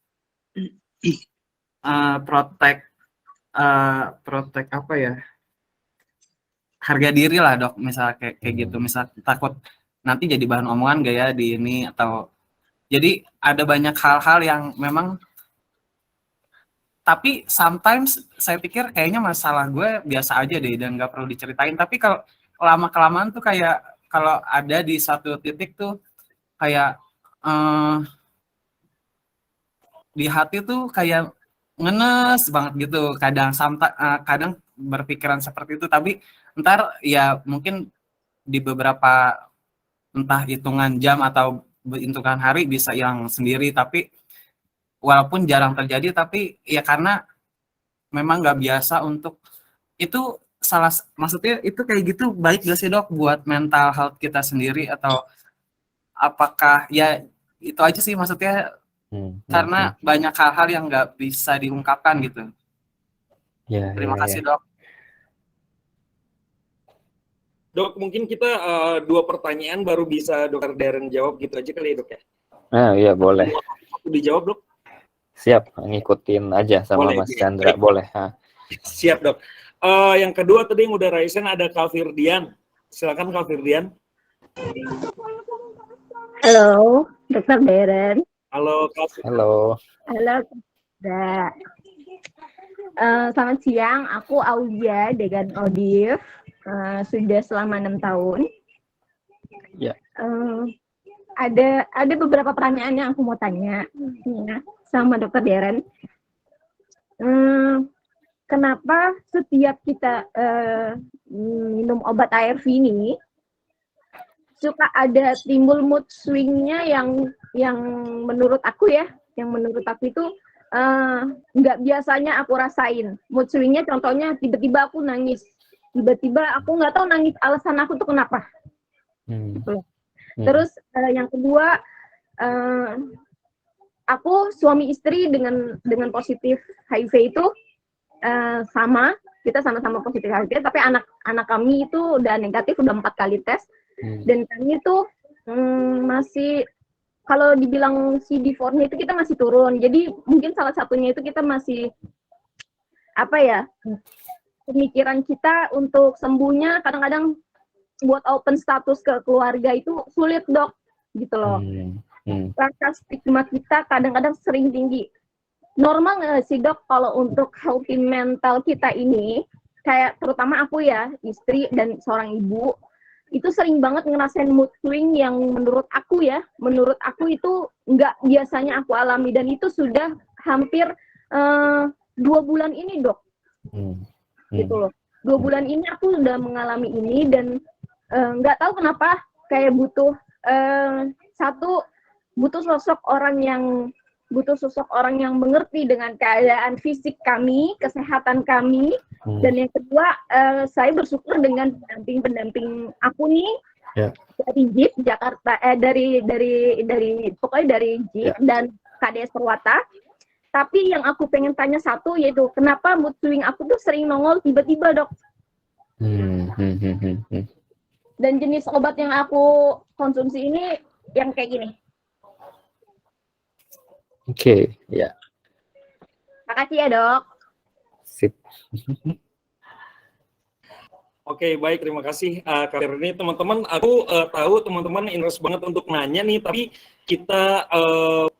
protect apa ya, harga diri lah, Dok, misal kayak gitu, misal takut nanti jadi bahan omongan gak ya di ini, atau jadi ada banyak hal-hal yang memang, tapi sometimes saya pikir kayaknya masalah gue biasa aja deh dan gak perlu diceritain, tapi kalau lama-kelamaan tuh kayak kalau ada di satu titik tuh kayak di hati tuh kayak ngenes banget gitu, kadang berpikiran seperti itu, tapi ntar ya mungkin di beberapa entah hitungan jam atau hitungan hari bisa hilang sendiri, tapi walaupun jarang terjadi, tapi ya karena memang nggak biasa untuk itu. Maksudnya itu kayak gitu baik gak sih, Dok, buat mental health kita sendiri, atau apakah ya itu aja sih maksudnya, karena banyak hal-hal yang nggak bisa diungkapkan gitu. Ya, Terima ya, kasih ya. dok. Dok, mungkin kita dua pertanyaan baru bisa Dokter Darren jawab gitu aja kali ya dok ya. Nah, iya boleh. Satu dijawab dok. Siap, ngikutin aja sama Boleh, Mas Ji. Chandra, Baik. boleh. Ha. Siap dok. Yang kedua tadi yang udah raisen ada Kak Firdian. Silakan Kak Firdian. Halo, Dokter Darren. Halo Kak Firdian. Halo. Halo, Kak. Selamat siang, aku Aulia Degan Odif. Sudah selama 6 tahun. Ya. Ada beberapa pertanyaan yang aku mau tanya ya, sama Dokter Darren. Kenapa setiap kita minum obat ARV ini suka ada timbul mood swing-nya yang menurut aku ya, yang menurut aku itu nggak biasanya aku rasain. Mood swing-nya contohnya tiba-tiba aku nangis, tiba-tiba aku nggak tahu nangis alasan aku tuh kenapa. Gitu. Terus yang kedua, aku suami istri dengan positif HIV itu sama, kita sama-sama positif HIV, tapi anak kami itu udah negatif, udah 4 kali tes. Dan kami tuh masih, kalau dibilang CD4-nya itu kita masih turun. Jadi mungkin salah satunya itu kita masih, apa ya, pemikiran kita untuk sembuhnya kadang-kadang buat open status ke keluarga itu sulit dok, gitu loh. Rasa stigma kita kadang-kadang sering tinggi. Normal nggak sih dok kalau untuk healthy mental kita ini, kayak terutama aku ya, istri dan seorang ibu, itu sering banget ngerasain mood swing yang menurut aku itu nggak biasanya aku alami, dan itu sudah hampir 2 bulan ini dok, gitu loh. 2 bulan ini aku sudah mengalami ini, dan nggak tahu kenapa kayak butuh sosok orang yang mengerti dengan keadaan fisik kami, kesehatan kami. Dan yang kedua, saya bersyukur dengan pendamping aku nih, dari JIP Jakarta, dari pokoknya dari JIP dan KDS Perwata. Tapi yang aku pengen tanya satu, yaitu kenapa mood swing aku tuh sering nongol tiba-tiba dok. Dan jenis obat yang aku konsumsi ini yang kayak gini. Oke, ya. Makasih ya dok. Sip. Oke, baik, terima kasih Kak Firdian. Teman-teman, aku tahu teman-teman interest banget untuk nanya nih, tapi kita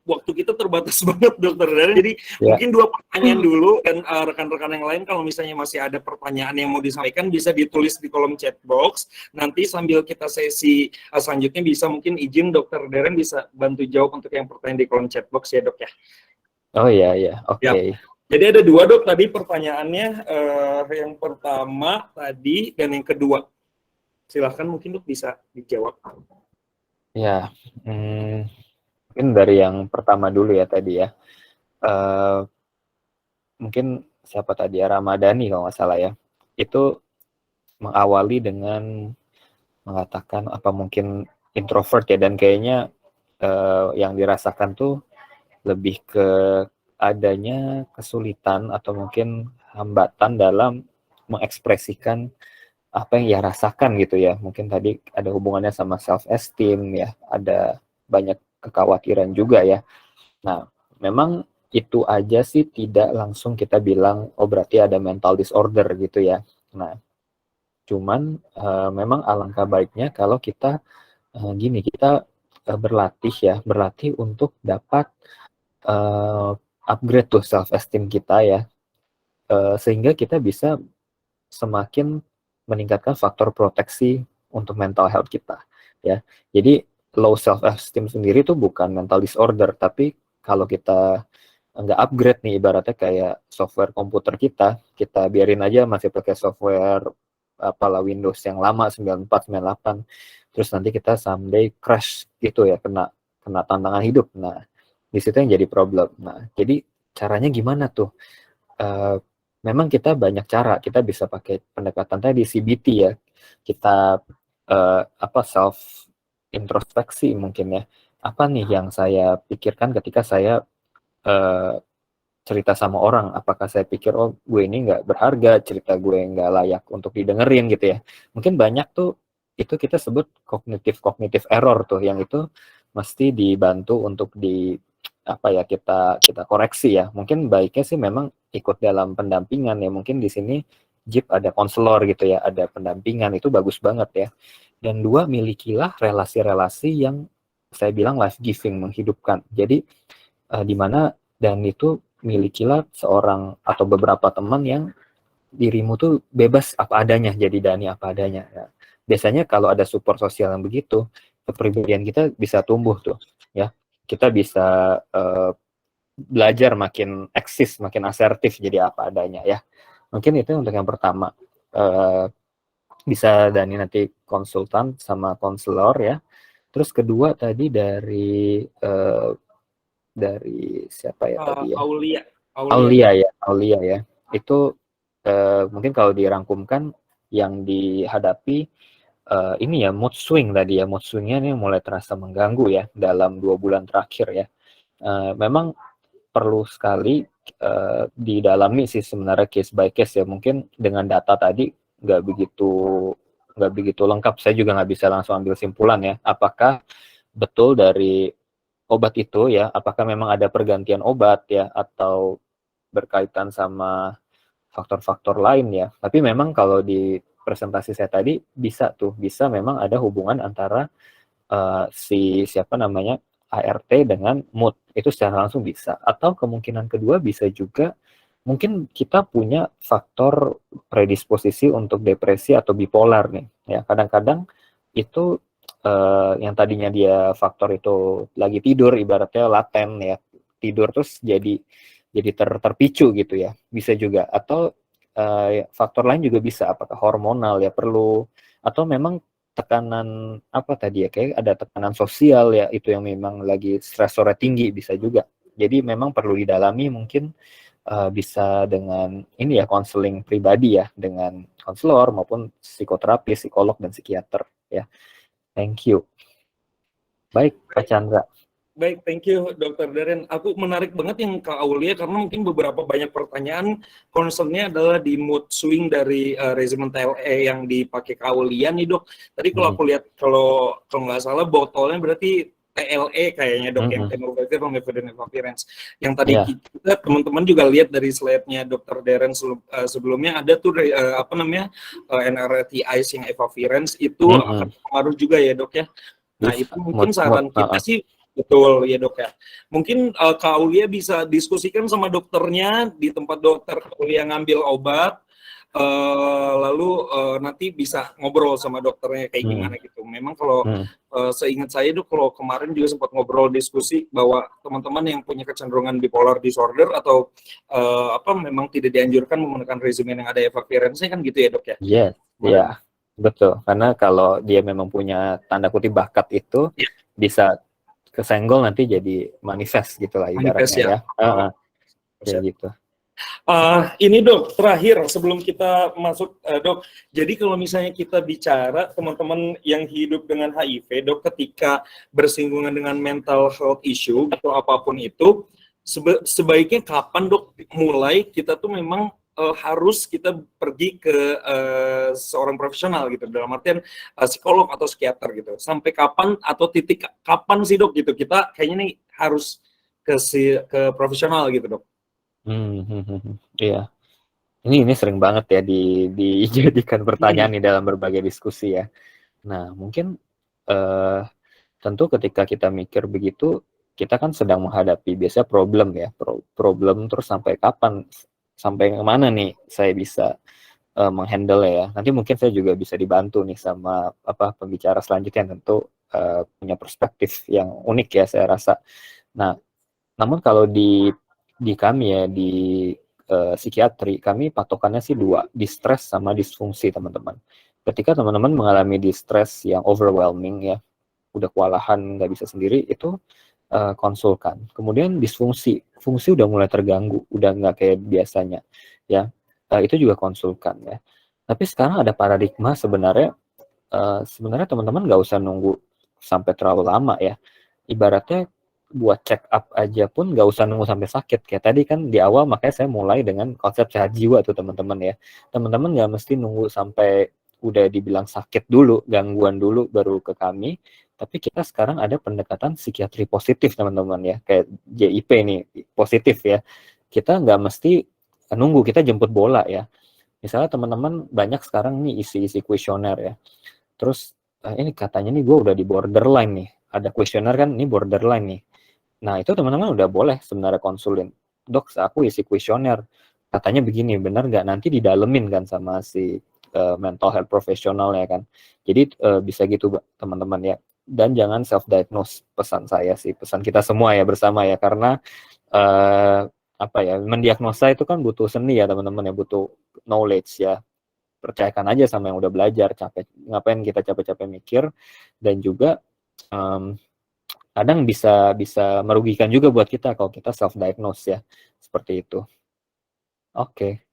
waktu kita terbatas banget Dokter Darren. Jadi mungkin 2 pertanyaan dulu, dan rekan-rekan yang lain kalau misalnya masih ada pertanyaan yang mau disampaikan bisa ditulis di kolom chat box. Nanti sambil kita sesi selanjutnya bisa mungkin izin Dokter Darren bisa bantu jawab untuk yang pertanyaan di kolom chat box ya dok ya. Oh iya, oke. Yap. Jadi ada 2 dok tadi pertanyaannya, yang pertama tadi dan yang kedua. Silahkan mungkin dok bisa dijawab. Ya, mungkin dari yang pertama dulu ya tadi ya. Mungkin siapa tadi ya, Ramadhani kalau nggak salah ya. Itu mengawali dengan mengatakan apa mungkin introvert ya, dan kayaknya yang dirasakan tuh lebih ke adanya kesulitan atau mungkin hambatan dalam mengekspresikan apa yang ia rasakan gitu ya. Mungkin tadi ada hubungannya sama self esteem ya, ada banyak kekhawatiran juga ya. Nah, memang itu aja sih tidak langsung kita bilang oh berarti ada mental disorder gitu ya. Nah, cuman memang alangkah baiknya kalau kita kita berlatih untuk dapat upgrade tuh self esteem kita ya, sehingga kita bisa semakin meningkatkan faktor proteksi untuk mental health kita ya. Jadi low self esteem sendiri tuh bukan mental disorder, tapi kalau kita nggak upgrade nih, ibaratnya kayak software komputer kita biarin aja masih pakai software apalah Windows yang lama 94 98, terus nanti kita someday crash gitu ya, kena tantangan hidup. Nah, di situ yang jadi problem. Nah, jadi caranya gimana tuh? Memang kita banyak cara. Kita bisa pakai pendekatan tadi CBT ya. Kita self introspeksi mungkin ya. Apa nih yang saya pikirkan ketika saya cerita sama orang? Apakah saya pikir, oh gue ini nggak berharga, cerita gue nggak layak untuk didengerin gitu ya. Mungkin banyak tuh itu kita sebut kognitif error tuh, yang itu mesti dibantu untuk kita koreksi ya. Mungkin baiknya sih memang ikut dalam pendampingan ya. Mungkin di sini JIP ada konselor gitu ya, ada pendampingan, itu bagus banget ya. Dan 2, milikilah relasi-relasi yang saya bilang life giving, menghidupkan. Jadi di mana dan itu milikilah seorang atau beberapa teman yang dirimu tuh bebas apa adanya, jadi Dani apa adanya. Ya. Biasanya kalau ada support sosial yang begitu, kepribadian kita bisa tumbuh tuh, ya. Kita bisa belajar makin eksis, makin asertif, jadi apa adanya ya. Mungkin itu untuk yang pertama. Bisa Dani nanti konsultan sama konselor ya. Terus kedua tadi dari siapa ya tadi ya? Aulia ya. Itu mungkin kalau dirangkumkan yang dihadapi ini ya mood swing tadi ya. Mood swingnya ini mulai terasa mengganggu ya dalam 2 bulan terakhir ya. Memang perlu sekali didalami sih sebenarnya case by case ya. Mungkin dengan data tadi nggak begitu lengkap. Saya juga nggak bisa langsung ambil simpulan ya. Apakah betul dari obat itu ya, apakah memang ada pergantian obat ya, atau berkaitan sama faktor-faktor lain ya. Tapi memang kalau di presentasi saya tadi bisa memang ada hubungan antara ART dengan mood, itu secara langsung bisa. Atau kemungkinan kedua bisa juga mungkin kita punya faktor predisposisi untuk depresi atau bipolar nih ya. Kadang-kadang itu yang tadinya dia faktor itu lagi tidur, ibaratnya laten ya, tidur terus jadi terpicu gitu ya, bisa juga. Atau faktor lain juga bisa, apakah hormonal ya perlu, atau memang tekanan kayak ada tekanan sosial ya, itu yang memang lagi stresornya tinggi, bisa juga. Jadi memang perlu didalami, mungkin bisa dengan ini ya, konseling pribadi ya, dengan konselor maupun psikoterapis, psikolog dan psikiater ya. Thank you. Baik, Pak Chandra. Baik, thank you Dr. Daren. Aku menarik banget yang Kak Aulia, karena mungkin beberapa banyak pertanyaan concernnya adalah di mood swing dari regimen TLE yang dipakai Kak Aulia nih dok. Tadi kalau aku lihat, kalau nggak salah botolnya berarti TLE kayaknya dok, yang tenofovir lamivudine efavirenz. Yang tadi kita teman-teman juga lihat dari slide-nya Dr. Daren sebelumnya, ada tuh NRTIs yang efavirenz itu akan pengaruh juga ya dok ya. Nah itu mungkin saran kita sih. Betul ya dok ya. Mungkin Kak Aulia bisa diskusikan sama dokternya di tempat dokter Kak Aulia ngambil obat, lalu nanti bisa ngobrol sama dokternya kayak gimana gitu. Memang kalau seingat saya dok, kalau kemarin juga sempat ngobrol diskusi bahwa teman-teman yang punya kecenderungan bipolar disorder atau memang tidak dianjurkan menggunakan regimen yang ada efavirenz-nya kan gitu ya dok ya. Yes, ya betul. Karena kalau dia memang punya tanda kutip bakat itu bisa kesenggol nanti jadi manifest gitulah ibaratnya ya. Ya gitu. Ini dok, terakhir sebelum kita masuk dok, jadi kalau misalnya kita bicara teman-teman yang hidup dengan HIV dok, ketika bersinggungan dengan mental health issue atau apapun itu, sebaiknya kapan dok mulai kita tuh memang harus kita pergi ke seorang profesional gitu, dalam artian psikolog atau psikiater gitu. Sampai kapan atau titik kapan sih dok gitu kita kayaknya nih harus ke profesional gitu dok? Iya. Ini sering banget ya dijadikan pertanyaan nih dalam berbagai diskusi ya. Nah, mungkin tentu ketika kita mikir begitu, kita kan sedang menghadapi biasa problem ya, problem terus sampai kapan, sampai kemana nih saya bisa menghandle ya. Nanti mungkin saya juga bisa dibantu nih sama pembicara selanjutnya yang tentu punya perspektif yang unik ya saya rasa. Nah, namun kalau di kami ya di psikiatri, kami patokannya sih 2, distress sama disfungsi teman-teman. Ketika teman-teman mengalami distress yang overwhelming ya, udah kewalahan nggak bisa sendiri, itu konsulkan. Kemudian disfungsi, fungsi udah mulai terganggu, udah nggak kayak biasanya ya, itu juga konsulkan ya. Tapi sekarang ada paradigma sebenarnya teman-teman nggak usah nunggu sampai terlalu lama ya. Ibaratnya buat check up aja pun nggak usah nunggu sampai sakit. Kayak tadi kan di awal makanya saya mulai dengan konsep sehat jiwa tuh teman-teman ya. Teman-teman nggak mesti nunggu sampai udah dibilang sakit dulu, gangguan dulu baru ke kami. Tapi kita sekarang ada pendekatan psikiatri positif teman-teman ya, kayak JIP nih positif ya. Kita nggak mesti nunggu, kita jemput bola ya. Misalnya teman-teman banyak sekarang nih isi-isi kuesioner ya. Terus ini katanya nih gue udah di borderline nih. Ada kuesioner kan, ini borderline nih. Nah itu teman-teman udah boleh sebenarnya konsulin. Dok, aku isi kuesioner. Katanya begini, benar nggak? Nanti didalemin kan sama si mental health profesional ya kan. Jadi bisa gitu teman-teman ya. Dan jangan self-diagnose, pesan saya sih. Pesan kita semua ya bersama ya. Karena apa ya, mendiagnosa itu kan butuh seni ya teman-teman ya. Butuh knowledge ya. Percayakan aja sama yang udah belajar. Ngapain kita capek-capek mikir. Dan juga kadang bisa merugikan juga buat kita kalau kita self-diagnose ya. Seperti itu. Oke.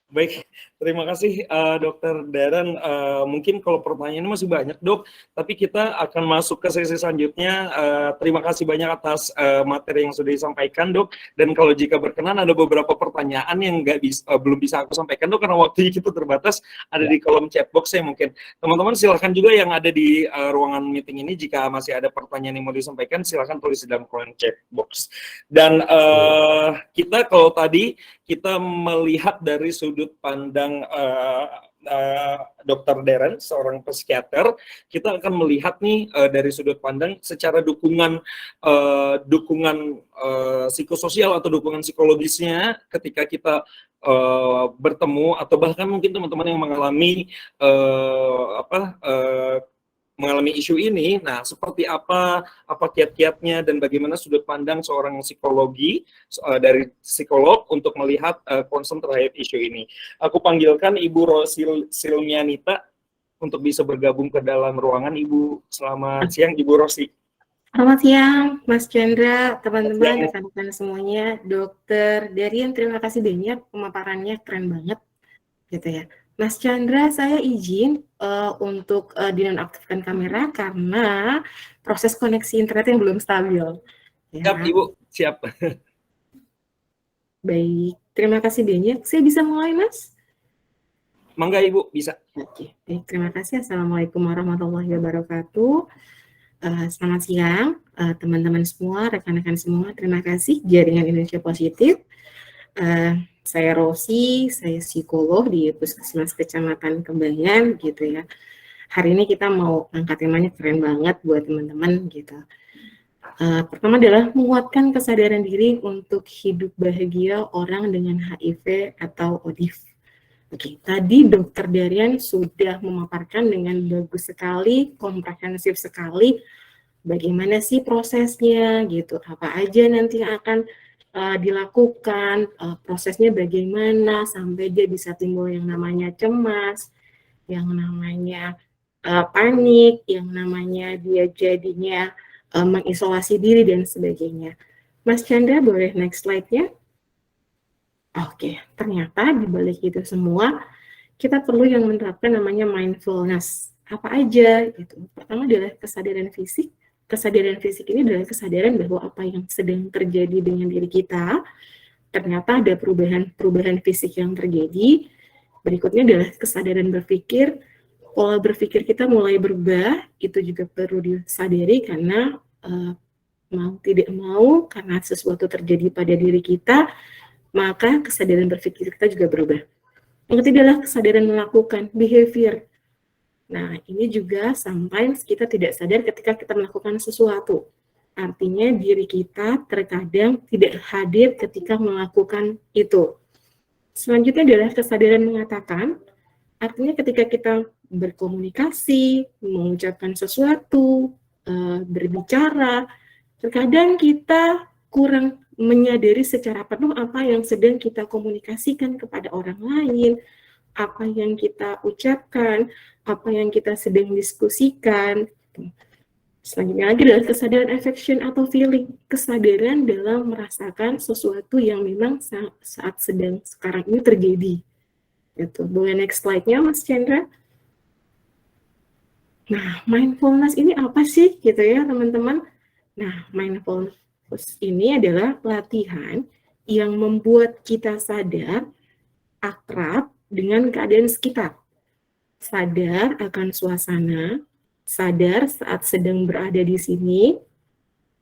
Baik, terima kasih Dokter Darren. Mungkin kalau pertanyaannya masih banyak Dok, tapi kita akan masuk ke sesi selanjutnya. Terima kasih banyak atas materi yang sudah disampaikan Dok. Dan kalau jika berkenan ada beberapa pertanyaan yang belum bisa aku sampaikan Dok, karena waktunya kita terbatas, ada di kolom chat box ya mungkin. Teman-teman silahkan juga yang ada di ruangan meeting ini, jika masih ada pertanyaan yang mau disampaikan, silahkan tulis di dalam kolom chat box. Dan kita kalau tadi kita melihat dari sudut pandang Dr. Darren, seorang psikiater, kita akan melihat nih dari sudut pandang secara dukungan psikososial atau dukungan psikologisnya ketika kita bertemu, atau bahkan mungkin teman-teman yang mengalami mengalami isu ini. Nah, seperti apa kiat-kiatnya dan bagaimana sudut pandang seorang psikologi dari psikolog untuk melihat concern terhadap isu ini. Aku panggilkan Ibu Rosi Silmianita untuk bisa bergabung ke dalam ruangan. Ibu, selamat siang Ibu Rosi. Selamat siang, Mas Chandra, teman-teman, rekan-rekan semuanya, Dokter Darren, terima kasih banyak, pemaparannya keren banget, gitu ya. Mas Chandra, saya izin untuk dinonaktifkan kamera karena proses koneksi internet yang belum stabil. Ya. Siap, Ibu. Siap. Baik, terima kasih banyak. Saya bisa mulai, Mas? Mangga, Ibu, bisa. Oke, baik, terima kasih. Assalamualaikum warahmatullahi wabarakatuh. Selamat siang, teman-teman semua, rekan-rekan semua. Terima kasih, Jaringan Indonesia Positif. Saya Rosi, saya psikolog di Puskesmas Kecamatan Kembangan gitu ya. Hari ini kita mau angkat temanya keren banget buat teman-teman gitu. Pertama adalah menguatkan kesadaran diri untuk hidup bahagia orang dengan HIV atau ODIF. Oke, tadi Dokter Darren sudah memaparkan dengan bagus sekali, komprehensif sekali bagaimana sih prosesnya gitu, apa aja nanti yang akan dilakukan, prosesnya bagaimana sampai dia bisa timbul yang namanya cemas, yang namanya panik, yang namanya dia jadinya mengisolasi diri dan sebagainya. Mas Chandra, boleh next slide-nya? Oke, ternyata di balik itu semua kita perlu yang menerapkan namanya mindfulness. Apa aja? Gitu. Pertama adalah kesadaran fisik. Kesadaran fisik ini adalah kesadaran bahwa apa yang sedang terjadi dengan diri kita, ternyata ada perubahan fisik yang terjadi. Berikutnya adalah kesadaran berpikir. Pola berpikir kita mulai berubah, itu juga perlu disadari karena mau tidak mau, karena sesuatu terjadi pada diri kita, maka kesadaran berpikir kita juga berubah. Yang ketiga adalah kesadaran melakukan, behavior. Nah, ini juga sometimes kita tidak sadar ketika kita melakukan sesuatu. Artinya diri kita terkadang tidak hadir ketika melakukan itu. Selanjutnya adalah kesadaran mengatakan, artinya ketika kita berkomunikasi, mengucapkan sesuatu, berbicara, terkadang kita kurang menyadari secara penuh apa yang sedang kita komunikasikan kepada orang lain, apa yang kita ucapkan, apa yang kita sedang diskusikan. Selanjutnya lagi adalah kesadaran affection atau feeling, kesadaran dalam merasakan sesuatu yang memang saat sedang sekarang ini terjadi. Itu. Boleh next slide-nya, Mas Chandra? Nah, mindfulness ini apa sih gitu ya teman-teman? Nah, mindfulness ini adalah latihan yang membuat kita sadar akrab dengan keadaan sekitar. Sadar akan suasana, sadar saat sedang berada di sini,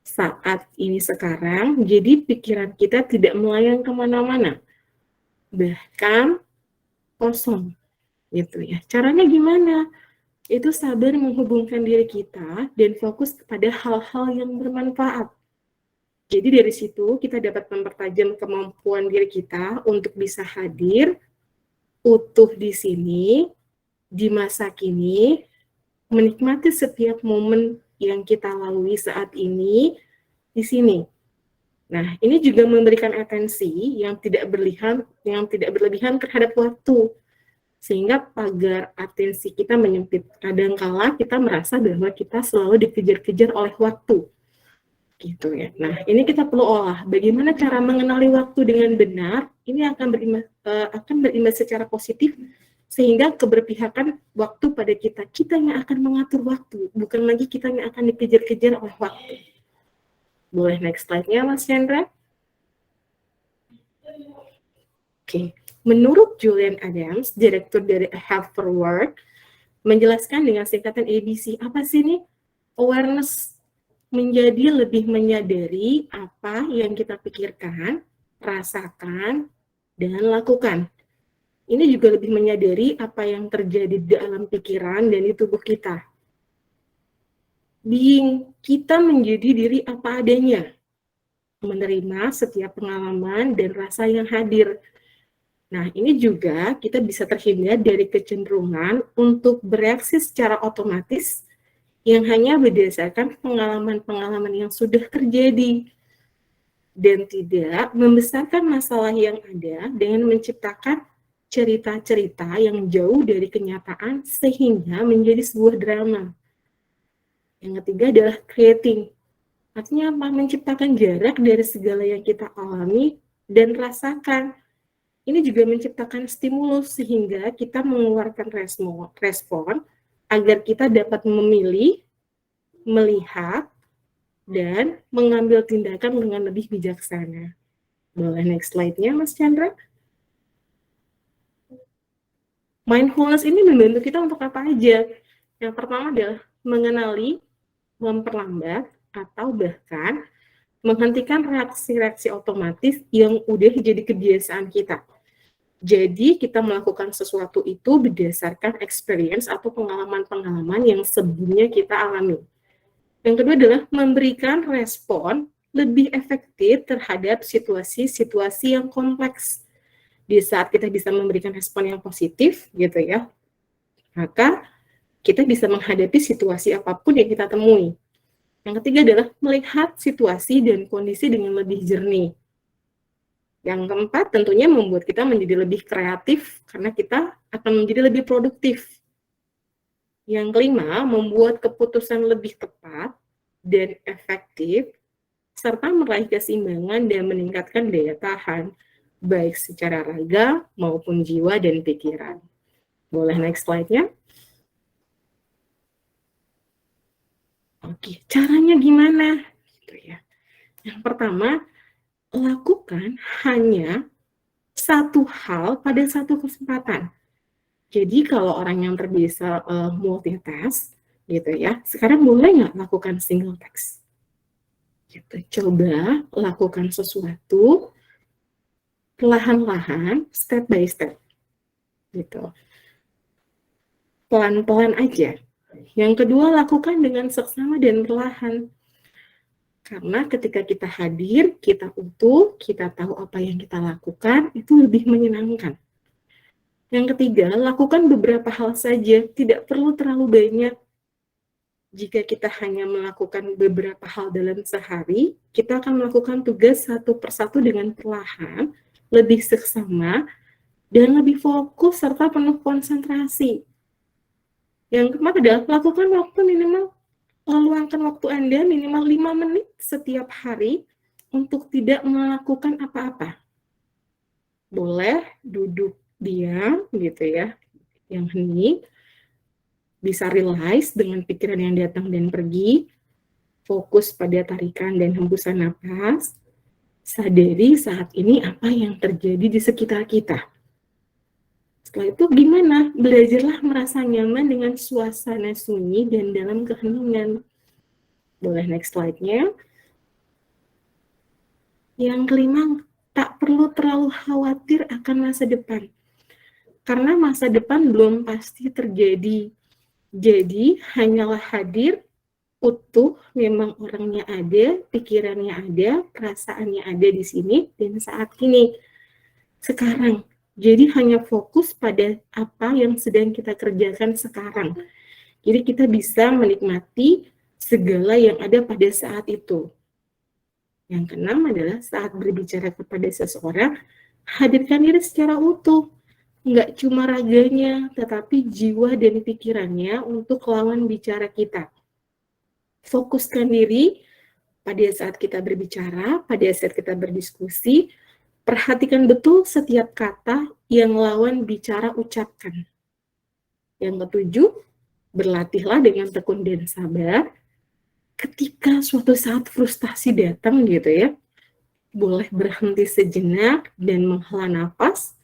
saat ini sekarang, jadi pikiran kita tidak melayang kemana-mana, bahkan kosong, gitu ya. Caranya gimana? Itu sabar menghubungkan diri kita dan fokus kepada hal-hal yang bermanfaat. Jadi dari situ kita dapat mempertajam kemampuan diri kita untuk bisa hadir, utuh di sini, di masa kini, menikmati setiap momen yang kita lalui saat ini di sini. Nah, ini juga memberikan atensi yang tidak berlebihan terhadap waktu, sehingga pagar atensi kita menyempit. Kadangkala kita merasa bahwa kita selalu dikejar-kejar oleh waktu, gitu ya. Nah, ini kita perlu olah. Bagaimana cara mengenali waktu dengan benar? Ini akan berimbas secara positif, sehingga keberpihakan waktu pada kita yang akan mengatur waktu, bukan lagi kita yang akan dikejar-kejar oleh waktu. Boleh next slide-nya, Mas Chandra? Oke. Menurut Julian Adams, direktur dari A Health for Work, menjelaskan dengan singkatan ABC, apa sih ini? Awareness, menjadi lebih menyadari apa yang kita pikirkan, rasakan, dan lakukan. Ini juga lebih menyadari apa yang terjadi di dalam pikiran dan di tubuh kita. Being, kita menjadi diri apa adanya, menerima setiap pengalaman dan rasa yang hadir. Nah, ini juga kita bisa terhindar dari kecenderungan untuk bereaksi secara otomatis yang hanya berdasarkan pengalaman-pengalaman yang sudah terjadi dan tidak membesarkan masalah yang ada dengan menciptakan cerita-cerita yang jauh dari kenyataan sehingga menjadi sebuah drama. Yang ketiga adalah creating. Artinya apa? Menciptakan jarak dari segala yang kita alami dan rasakan. Ini juga menciptakan stimulus sehingga kita mengeluarkan respon agar kita dapat memilih, melihat, dan mengambil tindakan dengan lebih bijaksana. Boleh next slide-nya, Mas Chandra? Mindfulness ini membantu kita untuk apa aja? Yang pertama adalah mengenali, memperlambat, atau bahkan menghentikan reaksi-reaksi otomatis yang udah jadi kebiasaan kita. Jadi kita melakukan sesuatu itu berdasarkan experience atau pengalaman-pengalaman yang sebelumnya kita alami. Yang kedua adalah memberikan respon lebih efektif terhadap situasi-situasi yang kompleks. Di saat kita bisa memberikan respon yang positif, gitu ya, maka kita bisa menghadapi situasi apapun yang kita temui. Yang ketiga adalah melihat situasi dan kondisi dengan lebih jernih. Yang keempat tentunya membuat kita menjadi lebih kreatif karena kita akan menjadi lebih produktif. Yang kelima, membuat keputusan lebih tepat dan efektif serta meraih keseimbangan dan meningkatkan daya tahan baik secara raga maupun jiwa dan pikiran. Boleh next slide-nya? Oke, caranya gimana? Gitu ya. Yang pertama, lakukan hanya satu hal pada satu kesempatan. Jadi kalau orang yang terbiasa multitask, gitu ya, sekarang boleh nggak lakukan single task? Gitu. Coba lakukan sesuatu perlahan-lahan, step by step, gitu. Pelan-pelan aja. Yang kedua, lakukan dengan seksama dan perlahan. Karena ketika kita hadir, kita utuh, kita tahu apa yang kita lakukan, itu lebih menyenangkan. Yang ketiga, lakukan beberapa hal saja, tidak perlu terlalu banyak. Jika kita hanya melakukan beberapa hal dalam sehari, kita akan melakukan tugas satu persatu dengan perlahan, lebih seksama, dan lebih fokus serta penuh konsentrasi. Yang keempat adalah lakukan waktu minimal, luangkan waktu Anda minimal 5 menit setiap hari untuk tidak melakukan apa-apa. Boleh duduk diam gitu ya, yang hening, bisa realize dengan pikiran yang datang dan pergi, fokus pada tarikan dan hembusan napas, sadari saat ini apa yang terjadi di sekitar kita. Setelah itu gimana? Belajarlah merasa nyaman dengan suasana sunyi dan dalam keheningan. Boleh next slide-nya. Yang kelima, tak perlu terlalu khawatir akan masa depan. Karena masa depan belum pasti terjadi. Jadi, hanyalah hadir, utuh, memang orangnya ada, pikirannya ada, perasaannya ada di sini, dan saat ini. Sekarang. Jadi, hanya fokus pada apa yang sedang kita kerjakan sekarang. Jadi, kita bisa menikmati segala yang ada pada saat itu. Yang keenam adalah saat berbicara kepada seseorang, hadirkan diri secara utuh. Nggak cuma raganya, tetapi jiwa dan pikirannya untuk lawan bicara kita. Fokuskan diri pada saat kita berbicara, pada saat kita berdiskusi, perhatikan betul setiap kata yang lawan bicara ucapkan. Yang ketujuh, berlatihlah dengan tekun dan sabar. Ketika suatu saat frustasi datang gitu ya, boleh berhenti sejenak dan menghela nafas.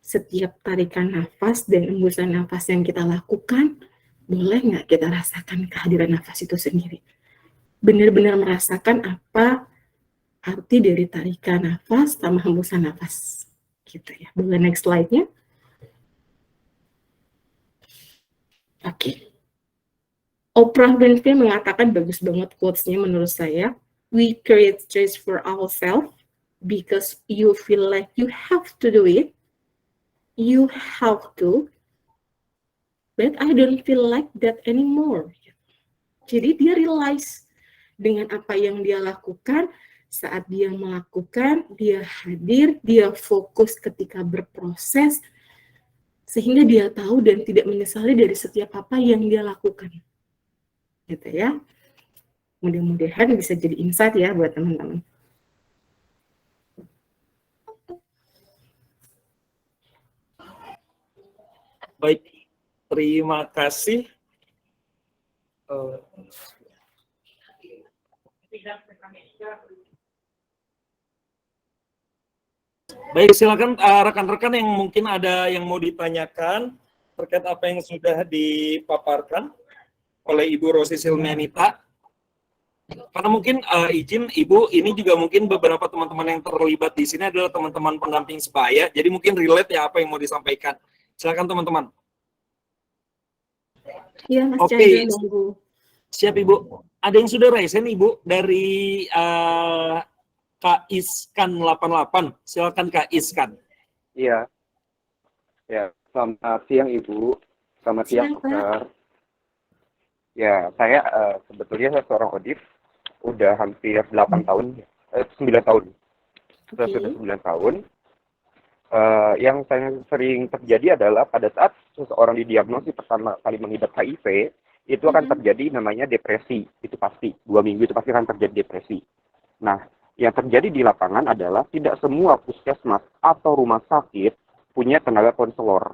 Setiap tarikan nafas dan embusan nafas yang kita lakukan, boleh nggak kita rasakan kehadiran nafas itu sendiri? Benar-benar merasakan apa arti dari tarikan nafas sama hembusan nafas. Gitu ya. Boleh next slide-nya. Oke. Oprah Winfrey mengatakan bagus banget quotes-nya menurut saya. We create stress for ourselves because you feel like you have to do it. You have to, but I don't feel like that anymore. Jadi dia realize dengan apa yang dia lakukan, saat dia melakukan, dia hadir, dia fokus ketika berproses, sehingga dia tahu dan tidak menyesali dari setiap apa yang dia lakukan. Gitu ya. Mudah-mudahan bisa jadi insight ya buat teman-teman. Baik, terima kasih. Baik, silakan rekan-rekan yang mungkin ada yang mau ditanyakan terkait apa yang sudah dipaparkan oleh Ibu Rosi Silmianita. Karena mungkin izin Ibu, ini juga mungkin beberapa teman-teman yang terlibat di sini adalah teman-teman pendamping sebaya, jadi mungkin relate ya apa yang mau disampaikan. Silakan teman-teman. Iya, Mas Oke. Chandra, nunggu. Siap Ibu. Ada yang sudah raise Ibu dari Kak Iskan 88. Silakan Kak Iskan. Iya. Ya, selamat siang Ibu. Selamat siang Dokter. Ya, saya sebetulnya saya seorang audit udah hampir 8 tahun, 9 tahun. Sudah 9 tahun. Yang saya sering terjadi adalah pada saat seseorang didiagnosis pertama kali mengidap HIV, itu akan terjadi namanya depresi. Itu pasti, 2 minggu itu pasti akan terjadi depresi. Nah, yang terjadi di lapangan adalah tidak semua puskesmas atau rumah sakit punya tenaga konselor.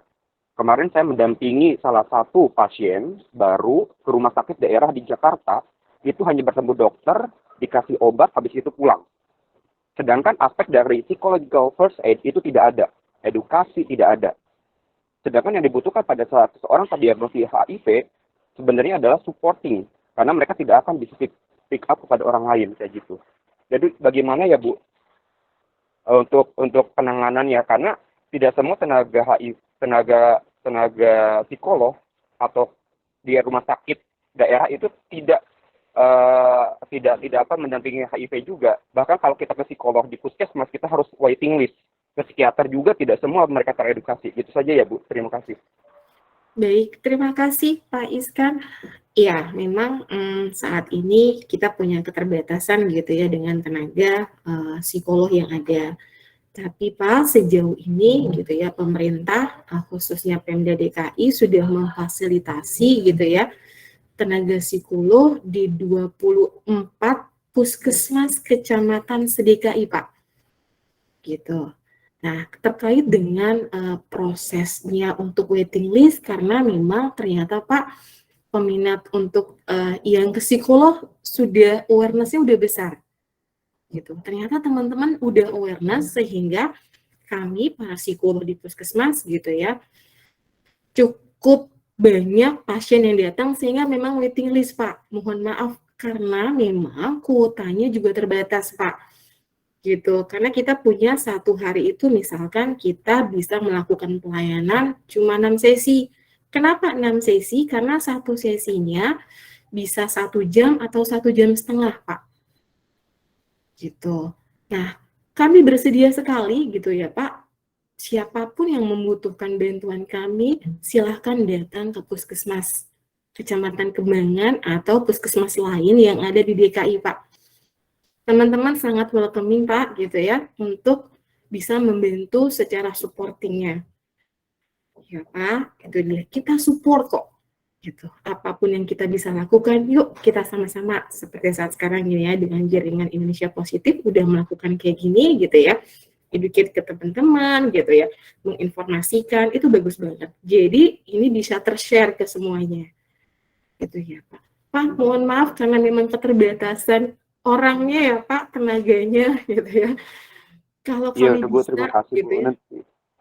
Kemarin saya mendampingi salah satu pasien baru ke rumah sakit daerah di Jakarta, itu hanya bertemu dokter, dikasih obat, habis itu pulang. Sedangkan aspek dari psychological first aid itu tidak ada. Edukasi tidak ada. Sedangkan yang dibutuhkan pada saat seseorang terdiagnosis HIV sebenarnya adalah supporting. Karena mereka tidak akan bisa pick up kepada orang lain kayak gitu. Jadi bagaimana ya Bu untuk penanganannya? Karena tidak semua tenaga psikolog atau di rumah sakit daerah itu tidak mendampingi HIV juga. Bahkan kalau kita ke psikolog di puskesmas kita harus waiting list. Ke psikiater juga tidak semua mereka teredukasi. Gitu saja ya Bu. Terima kasih. Baik, terima kasih Pak Iskan. Ya, memang saat ini kita punya keterbatasan gitu ya dengan tenaga psikolog yang ada. Tapi Pak, sejauh ini gitu ya pemerintah khususnya Pemda DKI sudah memfasilitasi gitu ya tenaga psikolog di 24 puskesmas kecamatan se-DKI Pak. Gitu. Nah, terkait dengan prosesnya untuk waiting list, karena memang ternyata Pak, peminat untuk yang ke psikolog sudah awareness-nya udah besar. Gitu. Ternyata teman-teman udah awareness sehingga kami para psikolog di puskesmas gitu ya, cukup banyak pasien yang datang sehingga memang waiting list Pak. Mohon maaf karena memang kuotanya juga terbatas Pak. Gitu, karena kita punya satu hari itu misalkan kita bisa melakukan pelayanan cuma 6 sesi. Kenapa 6 sesi? Karena satu sesinya bisa 1 jam atau 1,5 jam Pak. Gitu. Nah, kami bersedia sekali gitu ya Pak. Siapapun yang membutuhkan bantuan kami, silahkan datang ke puskesmas Kecamatan Kembangan atau puskesmas lain yang ada di DKI Pak. Teman-teman sangat welcoming Pak gitu ya untuk bisa membantu secara supportingnya. Ya Pak, itu dia. Kita support kok. Gitu. Apapun yang kita bisa lakukan, yuk kita sama-sama seperti saat sekarang ini ya dengan jaringan Indonesia Positif udah melakukan kayak gini gitu ya. Educate ke teman-teman gitu ya, menginformasikan itu bagus banget. Jadi ini bisa tershare ke semuanya. Gitu ya Pak. Pak, mohon maaf karena memang keterbatasan orangnya ya Pak, tenaganya gitu ya. Kalau Iya, kami Bu, bisa terima kasih gitu Bu. ya, Nanti,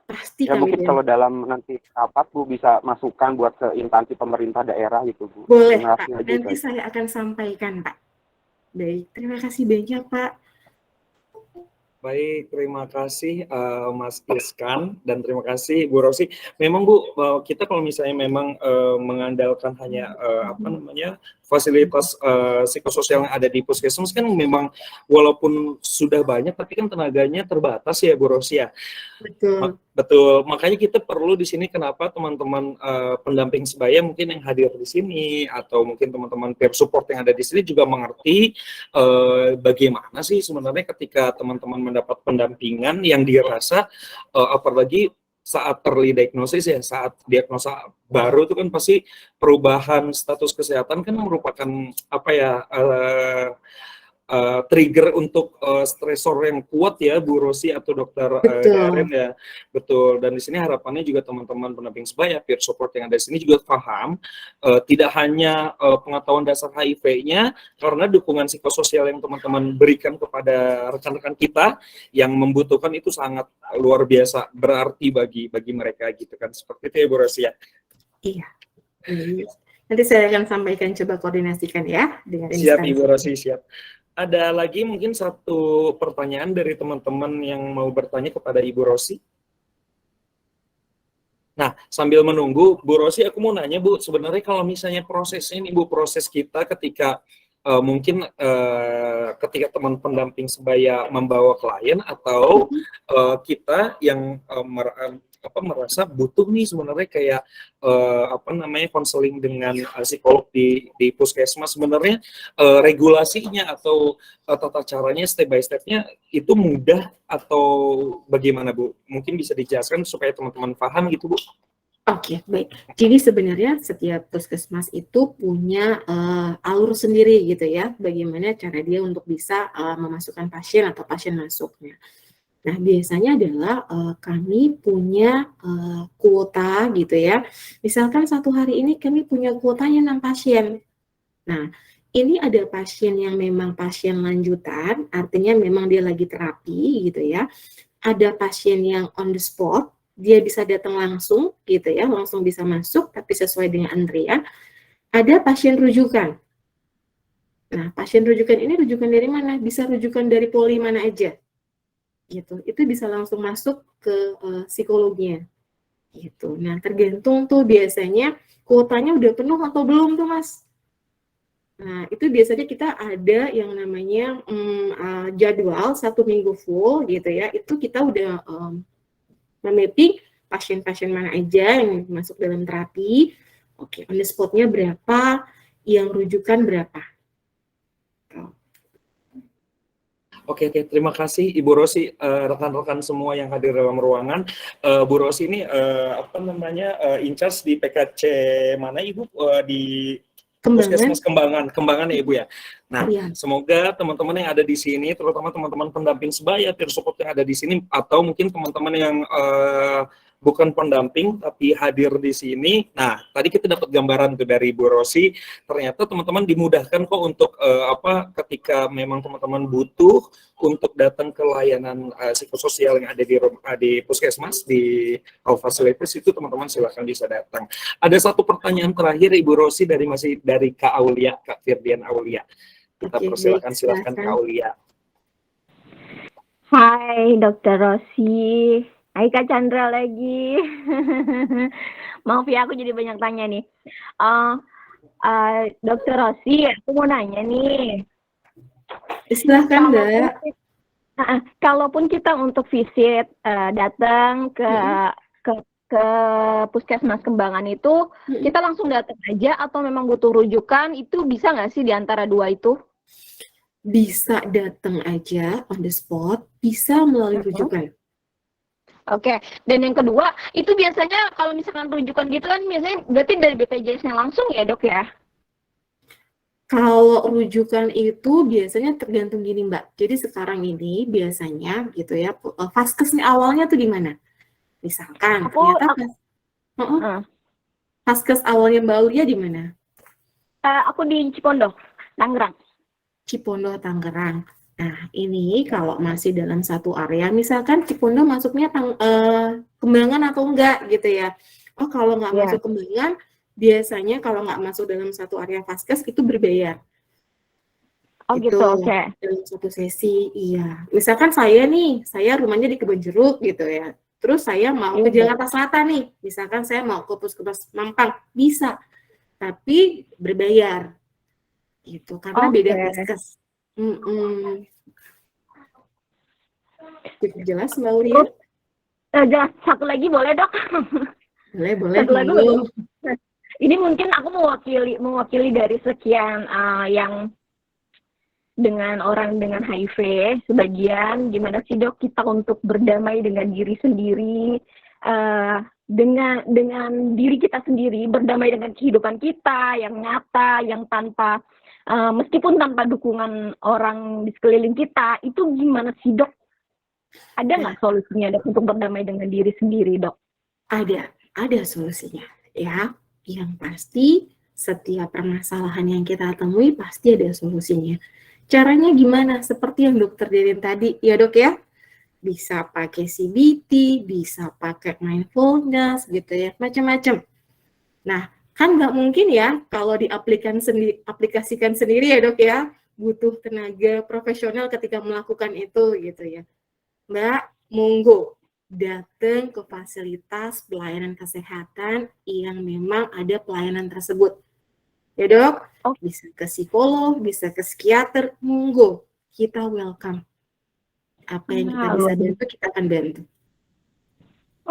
pasti ya kami mungkin bantu. kalau dalam nanti rapat Bu bisa masukan buat ke instansi pemerintah daerah gitu Bu. Boleh Terima Pak, kasih aja nanti itu. saya akan sampaikan Pak. Baik, terima kasih banyak Pak. Baik, terima kasih Mas Iskan dan terima kasih Bu Rosi. Memang Bu, kita kalau misalnya memang mengandalkan hanya apa namanya fasilitas psikososial yang ada di puskesmas kan memang walaupun sudah banyak tapi kan tenaganya terbatas ya Bu Rosi ya. Betul. Betul, makanya kita perlu di sini kenapa teman-teman pendamping sebaya mungkin yang hadir di sini atau mungkin teman-teman peer support yang ada di sini juga mengerti bagaimana sih sebenarnya ketika teman-teman mendapat pendampingan yang dirasa apalagi saat early diagnosis ya, saat diagnosa baru itu kan pasti perubahan status kesehatan kan merupakan apa ya trigger untuk stresor yang kuat ya Bu Rosi atau Dokter Darren Betul. ya, betul. Dan di sini harapannya juga teman-teman pendamping sebaya, peer support yang ada di sini juga paham tidak hanya pengetahuan dasar HIV-nya, karena dukungan psikososial yang teman-teman berikan kepada rekan-rekan kita yang membutuhkan itu sangat luar biasa berarti bagi mereka gitu kan, seperti itu ya Bu Rosi ya. Iya. Nanti saya akan sampaikan, coba koordinasikan ya dengan instansi. Siap Ibu Rosi, siap. Ada lagi mungkin satu pertanyaan dari teman-teman yang mau bertanya kepada Ibu Rosi. Nah, sambil menunggu, Bu Rosi, aku mau nanya Bu, sebenarnya kalau misalnya prosesnya ini Bu, proses kita ketika mungkin ketika teman pendamping sebaya membawa klien atau kita yang merasa butuh nih sebenarnya kayak konseling dengan psikolog di puskesmas, sebenarnya regulasinya atau tata caranya step by stepnya itu mudah atau bagaimana Bu? Mungkin bisa dijelaskan supaya teman-teman paham gitu Bu. Oke, baik. Jadi sebenarnya setiap puskesmas itu punya alur sendiri gitu ya, bagaimana cara dia untuk bisa memasukkan pasien atau pasien masuknya. Nah, biasanya adalah kami punya kuota gitu ya. Misalkan satu hari ini kami punya kuotanya 6 pasien. Nah, ini ada pasien yang memang pasien lanjutan, artinya memang dia lagi terapi gitu ya. Ada pasien yang on the spot, dia bisa datang langsung gitu ya, langsung bisa masuk tapi sesuai dengan antrian. Ada pasien rujukan. Nah, pasien rujukan ini rujukan dari mana? Bisa rujukan dari poli mana aja. Gitu. Itu bisa langsung masuk ke psikolognya. Gitu. Nah, tergantung tuh biasanya kuotanya udah penuh atau belum tuh, Mas. Nah, itu biasanya kita ada yang namanya jadwal 1 minggu full gitu ya. Itu kita udah memapping pasien-pasien mana aja yang masuk dalam terapi. Oke, on the spot-nya berapa, yang rujukan berapa. Oke, terima kasih Ibu Rosi, rekan-rekan semua yang hadir dalam ruangan. Bu Rosi ini in charge di PKC mana Ibu di Kembangan, Kembangan ya Ibu ya. Nah, iya. semoga teman-teman yang ada di sini, terutama teman-teman pendamping sebaya, peer support yang ada di sini, atau mungkin teman-teman yang bukan pendamping tapi hadir di sini. Nah, tadi kita dapat gambaran tuh dari Bu Rosi, ternyata teman-teman dimudahkan kok untuk ketika memang teman-teman butuh untuk datang ke layanan psikososial yang ada di puskesmas, di facilities itu, teman-teman silakan bisa datang. Ada satu pertanyaan terakhir Ibu Rosi dari Kak Aulia, Kak Firdian Aulia. Kita Oke, persilakan, baik, silakan Kak Aulia. Hai Dokter Rosi, hai Kak Chandra lagi. Maaf ya, aku jadi banyak tanya nih. Dokter Rosi, aku mau nanya nih. Silahkan Mbak. Kalaupun kita untuk visit, datang ke puskesmas Kembangan itu, kita langsung datang aja atau memang butuh rujukan, itu bisa nggak sih di antara dua itu? Bisa datang aja on the spot, bisa melalui rujukan. Oke, dan yang kedua, itu biasanya kalau misalkan rujukan gitu kan biasanya berarti dari BPJS-nya langsung ya dok ya? Kalau rujukan itu biasanya tergantung gini Mbak. Jadi sekarang ini biasanya gitu ya, vaskesnya awalnya tuh di mana? Misalkan vaskes awalnya Mbak Aulia di mana? Aku di Cipondo, Tangerang. Cipondo, Tangerang. Nah, ini kalau masih dalam satu area, misalkan Cipondo masuknya Kembangan atau enggak gitu ya. Oh, kalau nggak masuk Kembangan, biasanya kalau nggak masuk dalam satu area vaskes itu berbayar. Oh gitu, oke. Dalam satu sesi, iya. Misalkan saya rumahnya di Kebonjeruk gitu ya. Terus saya mau ke Jakarta Selatan nih, misalkan saya mau ke Puskesmas Mampang, bisa. Tapi berbayar. Gitu, karena beda vaskes. Jelas Mbak Aulia? Jelas. Satu lagi boleh dok? Boleh. Satu lagi boleh. Ini mungkin aku mewakili dari sekian yang dengan orang dengan HIV, sebagian gimana sih dok kita untuk berdamai dengan diri sendiri, dengan diri kita sendiri, berdamai dengan kehidupan kita yang nyata, yang tanpa meskipun tanpa dukungan orang di sekeliling kita, itu gimana sih dok? Ada nggak solusinya dok untuk berdamai dengan diri sendiri dok? Ada solusinya ya. Yang pasti setiap permasalahan yang kita temui pasti ada solusinya. Caranya gimana? Seperti yang dokter Derin tadi ya dok ya. Bisa pakai CBT, bisa pakai mindfulness gitu ya, macam-macam. Nah, kan nggak mungkin ya kalau diaplikasikan sendiri ya dok ya, butuh tenaga profesional ketika melakukan itu gitu ya. Mbak, monggo datang ke fasilitas pelayanan kesehatan yang memang ada pelayanan tersebut. Ya dok, bisa ke psikolog, bisa ke psikiater, monggo, kita welcome. Apa yang kita bisa bantu, kita akan bantu.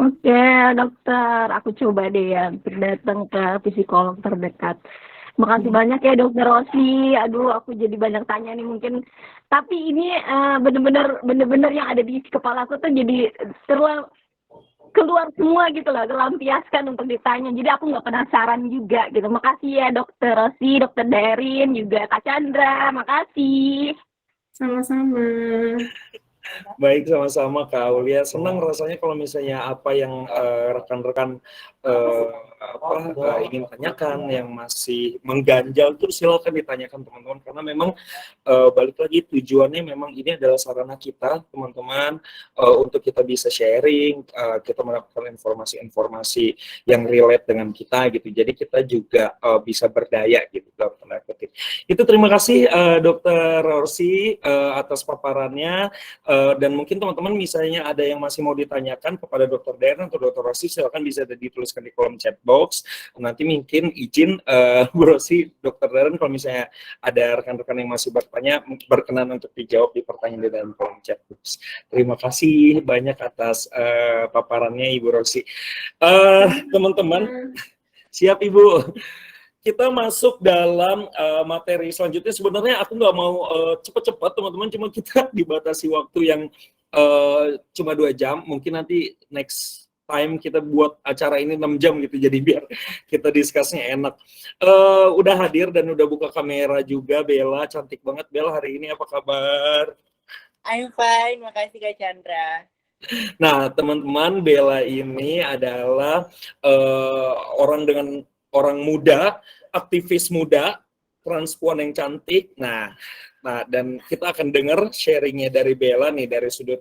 Oke, dokter. Aku coba deh ya datang ke psikolog terdekat. Makasih banyak ya dokter Rosi. Aduh, aku jadi banyak tanya nih mungkin. Tapi ini bener-bener yang ada di kepala aku tuh jadi keluar semua gitu loh, terlampiaskan untuk ditanya. Jadi aku nggak penasaran juga gitu. Makasih ya dokter Rosi, dokter Derin, juga Kak Chandra. Makasih. Sama-sama. Baik, sama-sama Kak Aulia. Senang rasanya kalau misalnya apa yang rekan-rekan ingin tanyakan, yang masih mengganjal itu silakan ditanyakan teman-teman, karena memang balik lagi tujuannya memang ini adalah sarana kita teman-teman untuk kita bisa sharing, kita mendapatkan informasi-informasi yang relate dengan kita gitu. Jadi kita juga bisa berdaya gitu dalam tanda kutip. Itu terima kasih Dokter Rosi atas paparannya. Dan mungkin teman-teman misalnya ada yang masih mau ditanyakan kepada Dokter Derin atau Dokter Rosi, silakan bisa dituliskan di kolom chat box. Nanti mungkin izin Bu Rosi, Dokter Derin, kalau misalnya ada rekan-rekan yang masih bertanya, berkenan untuk dijawab di pertanyaan di dalam kolom chat box. Terima kasih banyak atas paparannya Ibu Rosi. Teman-teman, siap Ibu? Kita masuk dalam materi selanjutnya. Sebenarnya aku nggak mau cepat-cepat teman-teman, cuma kita dibatasi waktu yang cuma 2 jam. Mungkin nanti next time kita buat acara ini 6 jam gitu, jadi biar kita discussnya enak. Udah hadir dan udah buka kamera juga Bella, cantik banget Bella hari ini, apa kabar? I'm fine, makasih Kak Chandra. Nah, teman-teman, Bella ini adalah orang muda, aktivis muda, transpuan yang cantik. Nah, dan kita akan dengar sharingnya dari Bella nih, dari sudut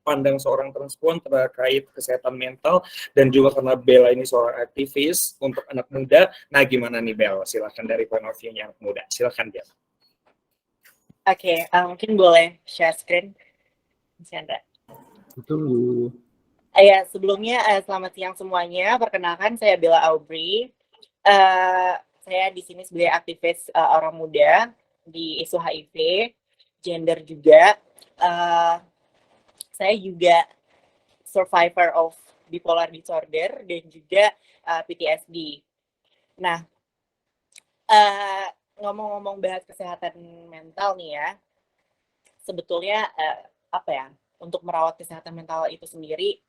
pandang seorang transpuan terkait kesehatan mental, dan juga karena Bella ini seorang aktivis untuk anak muda. Nah, gimana nih Bella? Silahkan dari point of view-nya anak muda. Silahkan Bella. Oke, mungkin boleh share screen, Mas Chandra. Tunggu. Ya, sebelumnya selamat siang semuanya. Perkenalkan saya Bella Aubrey. Saya di sini sebagai aktivis orang muda di isu HIV, gender juga. Saya juga survivor of bipolar disorder dan juga PTSD. Nah, ngomong-ngomong bahas kesehatan mental nih ya, sebetulnya apa ya, untuk merawat kesehatan mental itu sendiri,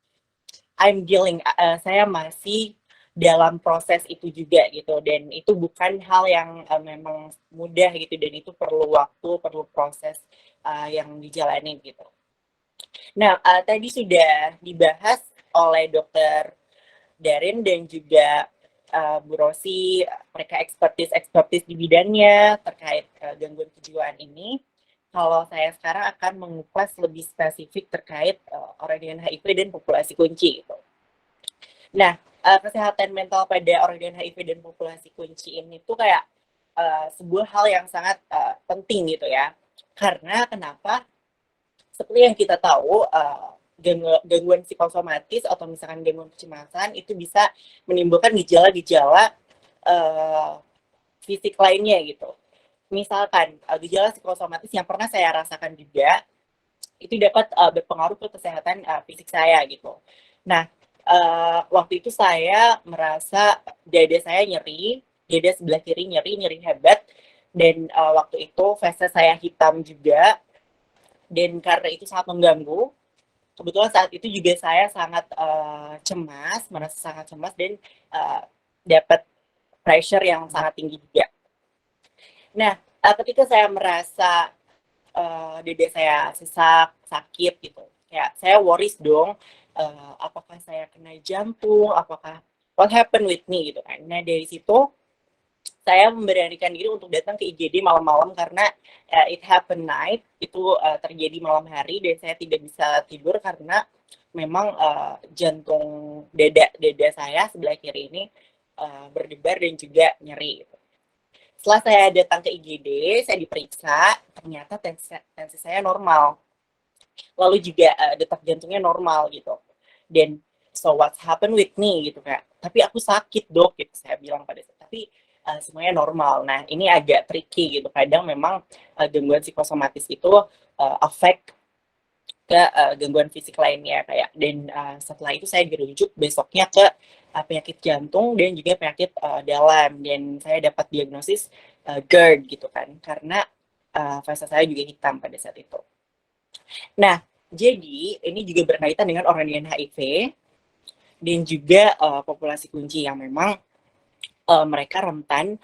saya masih dalam proses itu juga gitu, dan itu bukan hal yang memang mudah gitu, dan itu perlu waktu, perlu proses yang dijalani gitu. Nah, tadi sudah dibahas oleh Dokter Darin dan juga Bu Rosi, mereka ekspertis di bidangnya terkait gangguan kejiwaan ini. Kalau saya sekarang akan mengupas lebih spesifik terkait orang dengan HIV dan populasi kunci gitu. Nah, kesehatan mental pada orang dengan HIV dan populasi kunci ini tuh kayak sebuah hal yang sangat penting gitu ya. Karena kenapa? Seperti yang kita tahu, gangguan psikosomatis atau misalkan gangguan kecemasan itu bisa menimbulkan gejala-gejala fisik lainnya gitu. Misalkan gejala psikosomatis yang pernah saya rasakan juga itu dapat berpengaruh ke kesehatan fisik saya gitu. Nah, waktu itu saya merasa dada saya nyeri, dada sebelah kiri nyeri hebat, dan waktu itu feses saya hitam juga, dan karena itu sangat mengganggu. Kebetulan saat itu juga saya sangat cemas, merasa sangat cemas, dan dapat pressure yang sangat tinggi juga. Nah, ketika saya merasa dada saya sesak, sakit gitu, ya saya worries dong, apakah saya kena jantung, apakah what happened with me gitu kan. Nah, dari situ saya memberanikan diri untuk datang ke IGD malam-malam karena it happened night, itu terjadi malam hari, dan saya tidak bisa tidur karena memang jantung dada saya sebelah kiri ini berdebar dan juga nyeri gitu. Setelah saya datang ke IGD, saya diperiksa, ternyata tensi saya normal. Lalu juga detak jantungnya normal gitu. Dan so what happened with me gitu kayak, tapi aku sakit dok gitu saya bilang pada saya. Tapi semuanya normal. Nah, ini agak tricky gitu. Kadang memang gangguan psikosomatis itu affect ke gangguan fisik lainnya kayak, dan setelah itu saya dirujuk besoknya ke penyakit jantung dan juga penyakit dalam, dan saya dapat diagnosis GERD gitu kan, karena fase saya juga hitam pada saat itu. Nah, jadi ini juga berkaitan dengan orang dengan HIV dan juga populasi kunci yang memang mereka rentan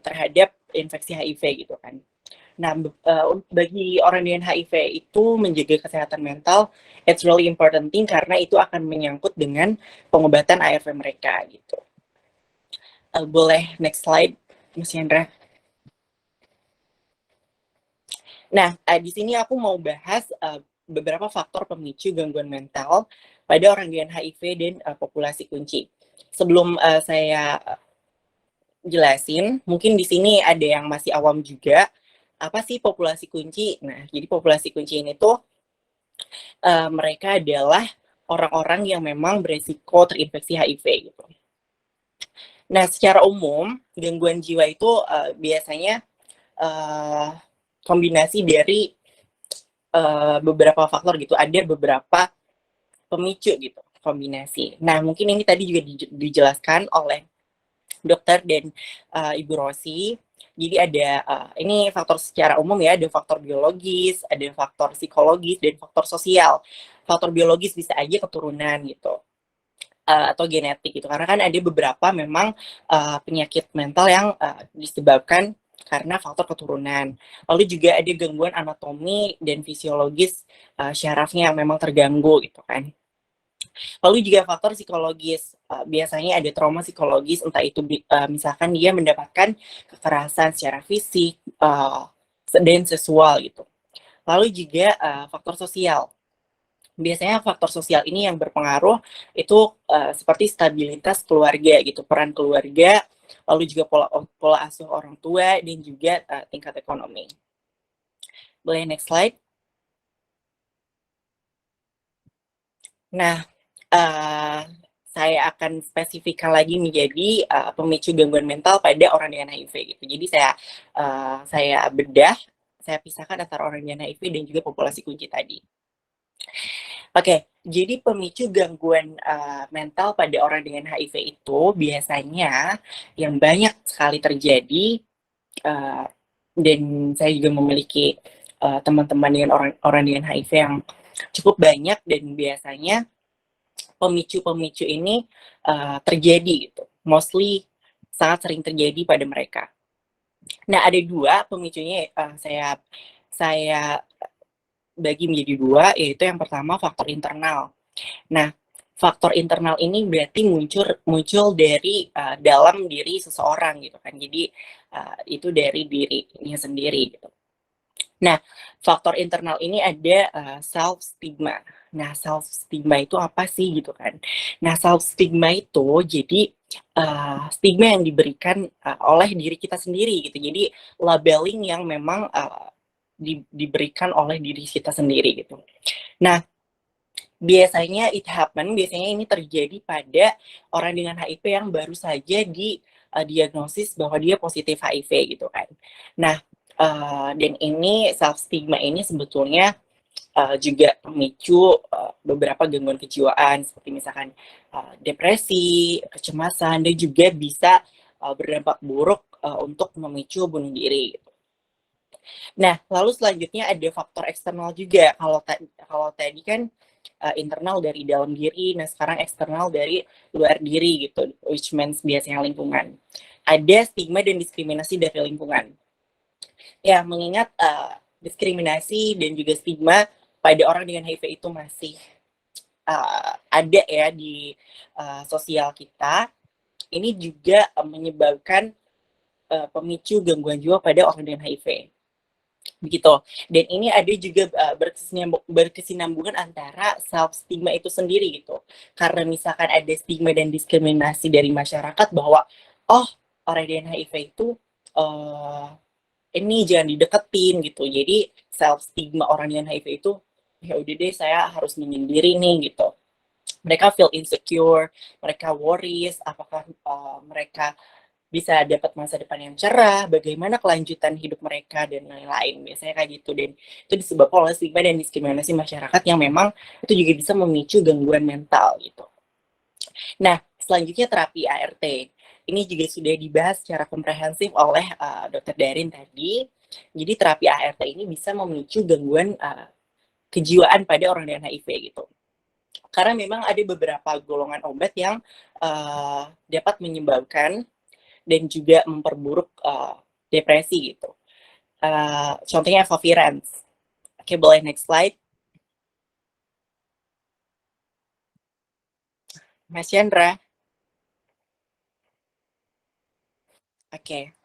terhadap infeksi HIV gitu kan. Nah, bagi orang dengan HIV itu menjaga kesehatan mental, it's really important thing karena itu akan menyangkut dengan pengobatan ARV mereka gitu. Boleh next slide, Mas Hendra. Nah, di sini aku mau bahas beberapa faktor pemicu gangguan mental pada orang dengan HIV dan populasi kunci. Sebelum saya jelasin, mungkin di sini ada yang masih awam juga. Apa sih populasi kunci? Nah, jadi populasi kunci ini tuh mereka adalah orang-orang yang memang beresiko terinfeksi HIV gitu. Nah, secara umum gangguan jiwa itu biasanya kombinasi dari beberapa faktor gitu. Ada beberapa pemicu gitu, kombinasi. Nah, mungkin ini tadi juga dijelaskan oleh dokter dan Ibu Rosi. Jadi ada ini faktor secara umum ya, ada faktor biologis, ada faktor psikologis, dan faktor sosial. Faktor biologis bisa aja keturunan gitu. atau genetik gitu. Karena kan ada beberapa memang penyakit mental yang disebabkan karena faktor keturunan. Lalu juga ada gangguan anatomi dan fisiologis syarafnya yang memang terganggu gitu kan. Lalu juga faktor psikologis, biasanya ada trauma psikologis, entah itu misalkan dia mendapatkan kekerasan secara fisik dan seksual gitu. Lalu juga faktor sosial. Biasanya faktor sosial ini yang berpengaruh itu seperti stabilitas keluarga gitu, peran keluarga, lalu juga pola asuh orang tua dan juga tingkat ekonomi. Boleh next slide. Nah, saya akan spesifikkan lagi menjadi pemicu gangguan mental pada orang dengan HIV gitu. Jadi saya bedah, saya pisahkan antara orang dengan HIV dan juga populasi kunci tadi. Oke, jadi pemicu gangguan mental pada orang dengan HIV itu biasanya yang banyak sekali terjadi, dan saya juga memiliki teman-teman dengan orang dengan HIV yang cukup banyak, dan biasanya pemicu-pemicu ini terjadi gitu, mostly sangat sering terjadi pada mereka. Nah, ada dua pemicunya, saya bagi menjadi dua, yaitu yang pertama faktor internal. Nah, faktor internal ini berarti muncul dari dalam diri seseorang gitu kan. Jadi itu dari dirinya sendiri gitu. Nah, faktor internal ini ada self stigma. Nah, self stigma itu apa sih gitu kan? Nah, self stigma itu jadi stigma yang diberikan oleh diri kita sendiri gitu. Jadi labeling yang memang diberikan oleh diri kita sendiri gitu. Nah, biasanya ini terjadi pada orang dengan HIV yang baru saja diagnosis bahwa dia positif HIV gitu kan. Nah, dan ini self stigma ini sebetulnya juga memicu beberapa gangguan kejiwaan seperti misalkan depresi, kecemasan, dan juga bisa berdampak buruk untuk memicu bunuh diri. Nah, lalu selanjutnya ada faktor eksternal juga. Kalau tadi kan internal dari dalam diri, nah sekarang eksternal dari luar diri gitu, which means biasanya lingkungan. Ada stigma dan diskriminasi dari lingkungan. Ya, mengingat diskriminasi dan juga stigma pada orang dengan HIV itu masih ada ya di sosial kita. Ini juga menyebabkan pemicu gangguan jiwa pada orang dengan HIV. Begitu. Dan ini ada juga berkesinambungan antara self stigma itu sendiri gitu. Karena misalkan ada stigma dan diskriminasi dari masyarakat bahwa orang dengan HIV itu ini jangan dideketin gitu. Jadi self stigma orang dengan HIV itu ya udah deh, saya harus menyendiri nih gitu. Mereka feel insecure, mereka worries apakah mereka bisa dapat masa depan yang cerah, bagaimana kelanjutan hidup mereka, dan lain-lain. Biasanya kayak gitu, dan itu disebabkan oleh stigma dan diskriminasi masyarakat yang memang itu juga bisa memicu gangguan mental gitu. Nah, selanjutnya terapi ART. Ini juga sudah dibahas secara komprehensif oleh Dr. Darin tadi. Jadi terapi ART ini bisa memicu gangguan kejiwaan pada orang dengan HIV gitu. Karena memang ada beberapa golongan obat yang dapat menyebabkan dan juga memperburuk depresi gitu. Contohnya efavirenz. Oke, boleh next slide. Mas Chandra. Oke.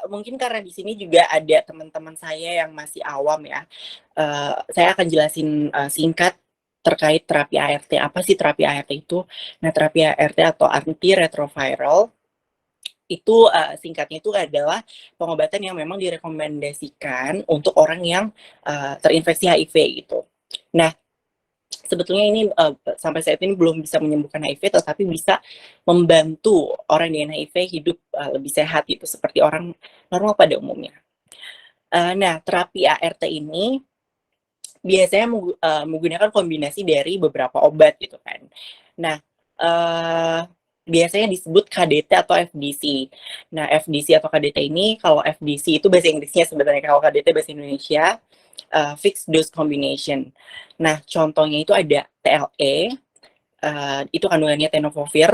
Mungkin karena di sini juga ada teman-teman saya yang masih awam ya. Saya akan jelasin singkat terkait terapi ART. Apa sih terapi ART itu? Nah, terapi ART atau antiretroviral itu singkatnya itu adalah pengobatan yang memang direkomendasikan untuk orang yang terinfeksi HIV gitu. Nah, sebetulnya ini sampai saat ini belum bisa menyembuhkan HIV, tetapi bisa membantu orang dengan HIV hidup lebih sehat gitu, seperti orang normal pada umumnya. Nah, terapi ART ini biasanya menggunakan kombinasi dari beberapa obat gitu kan. Nah, biasanya disebut KDT atau FDC. Nah, FDC atau KDT ini, kalau FDC itu bahasa Inggrisnya sebenarnya, kalau KDT bahasa Indonesia, fixed dose combination. Nah, contohnya itu ada TLE, itu kandungannya tenofovir,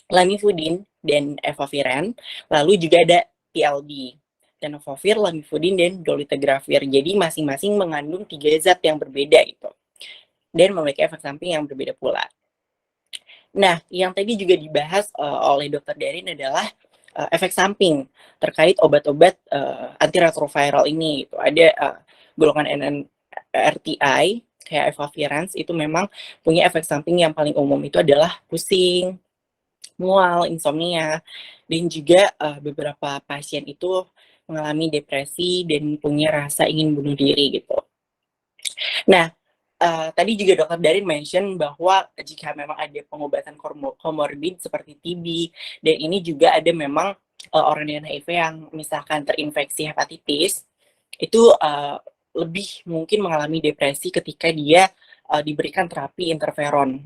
lamivudin, dan efavirenz. Lalu juga ada TLD, tenofovir, lamivudin, dan dolutegravir. Jadi masing-masing mengandung 3 zat yang berbeda gitu, dan memiliki efek samping yang berbeda pula. Nah, yang tadi juga dibahas oleh Dr. Darin adalah efek samping terkait obat-obat antiretroviral ini. Gitu. Ada golongan NNRTI kayak efavirenz itu memang punya efek samping yang paling umum itu adalah pusing, mual, insomnia, dan juga beberapa pasien itu mengalami depresi dan punya rasa ingin bunuh diri gitu. Nah, tadi juga Dr. Darin mention bahwa jika memang ada pengobatan komorbid seperti TB, dan ini juga ada memang orang dengan HIV yang misalkan terinfeksi hepatitis, itu lebih mungkin mengalami depresi ketika dia diberikan terapi interferon.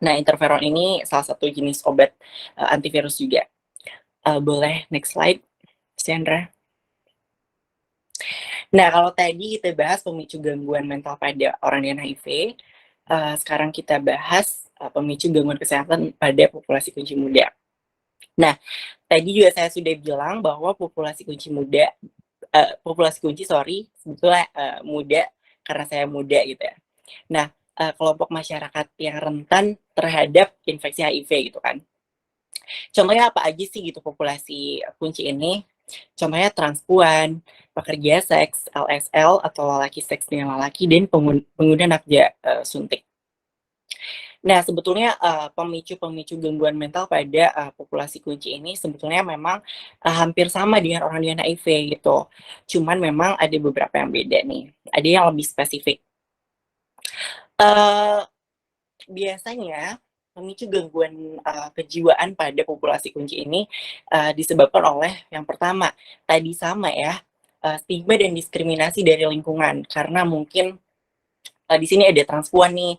Nah, interferon ini salah satu jenis obat antivirus juga. Boleh next slide, Sandra. Nah, kalau tadi kita bahas pemicu gangguan mental pada orang dengan HIV, sekarang kita bahas pemicu gangguan kesehatan pada populasi kunci muda. Nah, tadi juga saya sudah bilang bahwa populasi kunci sebetulnya muda karena saya muda gitu ya. Nah, kelompok masyarakat yang rentan terhadap infeksi HIV gitu kan. Contohnya apa aja sih gitu populasi kunci ini? Contohnya transpuan, pekerja seks, LSL atau lelaki seks dengan lelaki, dan pengguna nafza suntik. Nah, sebetulnya pemicu-pemicu gangguan mental pada populasi kunci ini sebetulnya memang hampir sama dengan orang dengan HIV gitu. Cuman memang ada beberapa yang beda nih. Ada yang lebih spesifik. Biasanya pemicu gangguan kejiwaan pada populasi kunci ini disebabkan oleh yang pertama tadi sama ya, stigma dan diskriminasi dari lingkungan, karena mungkin di sini ada transpuan nih,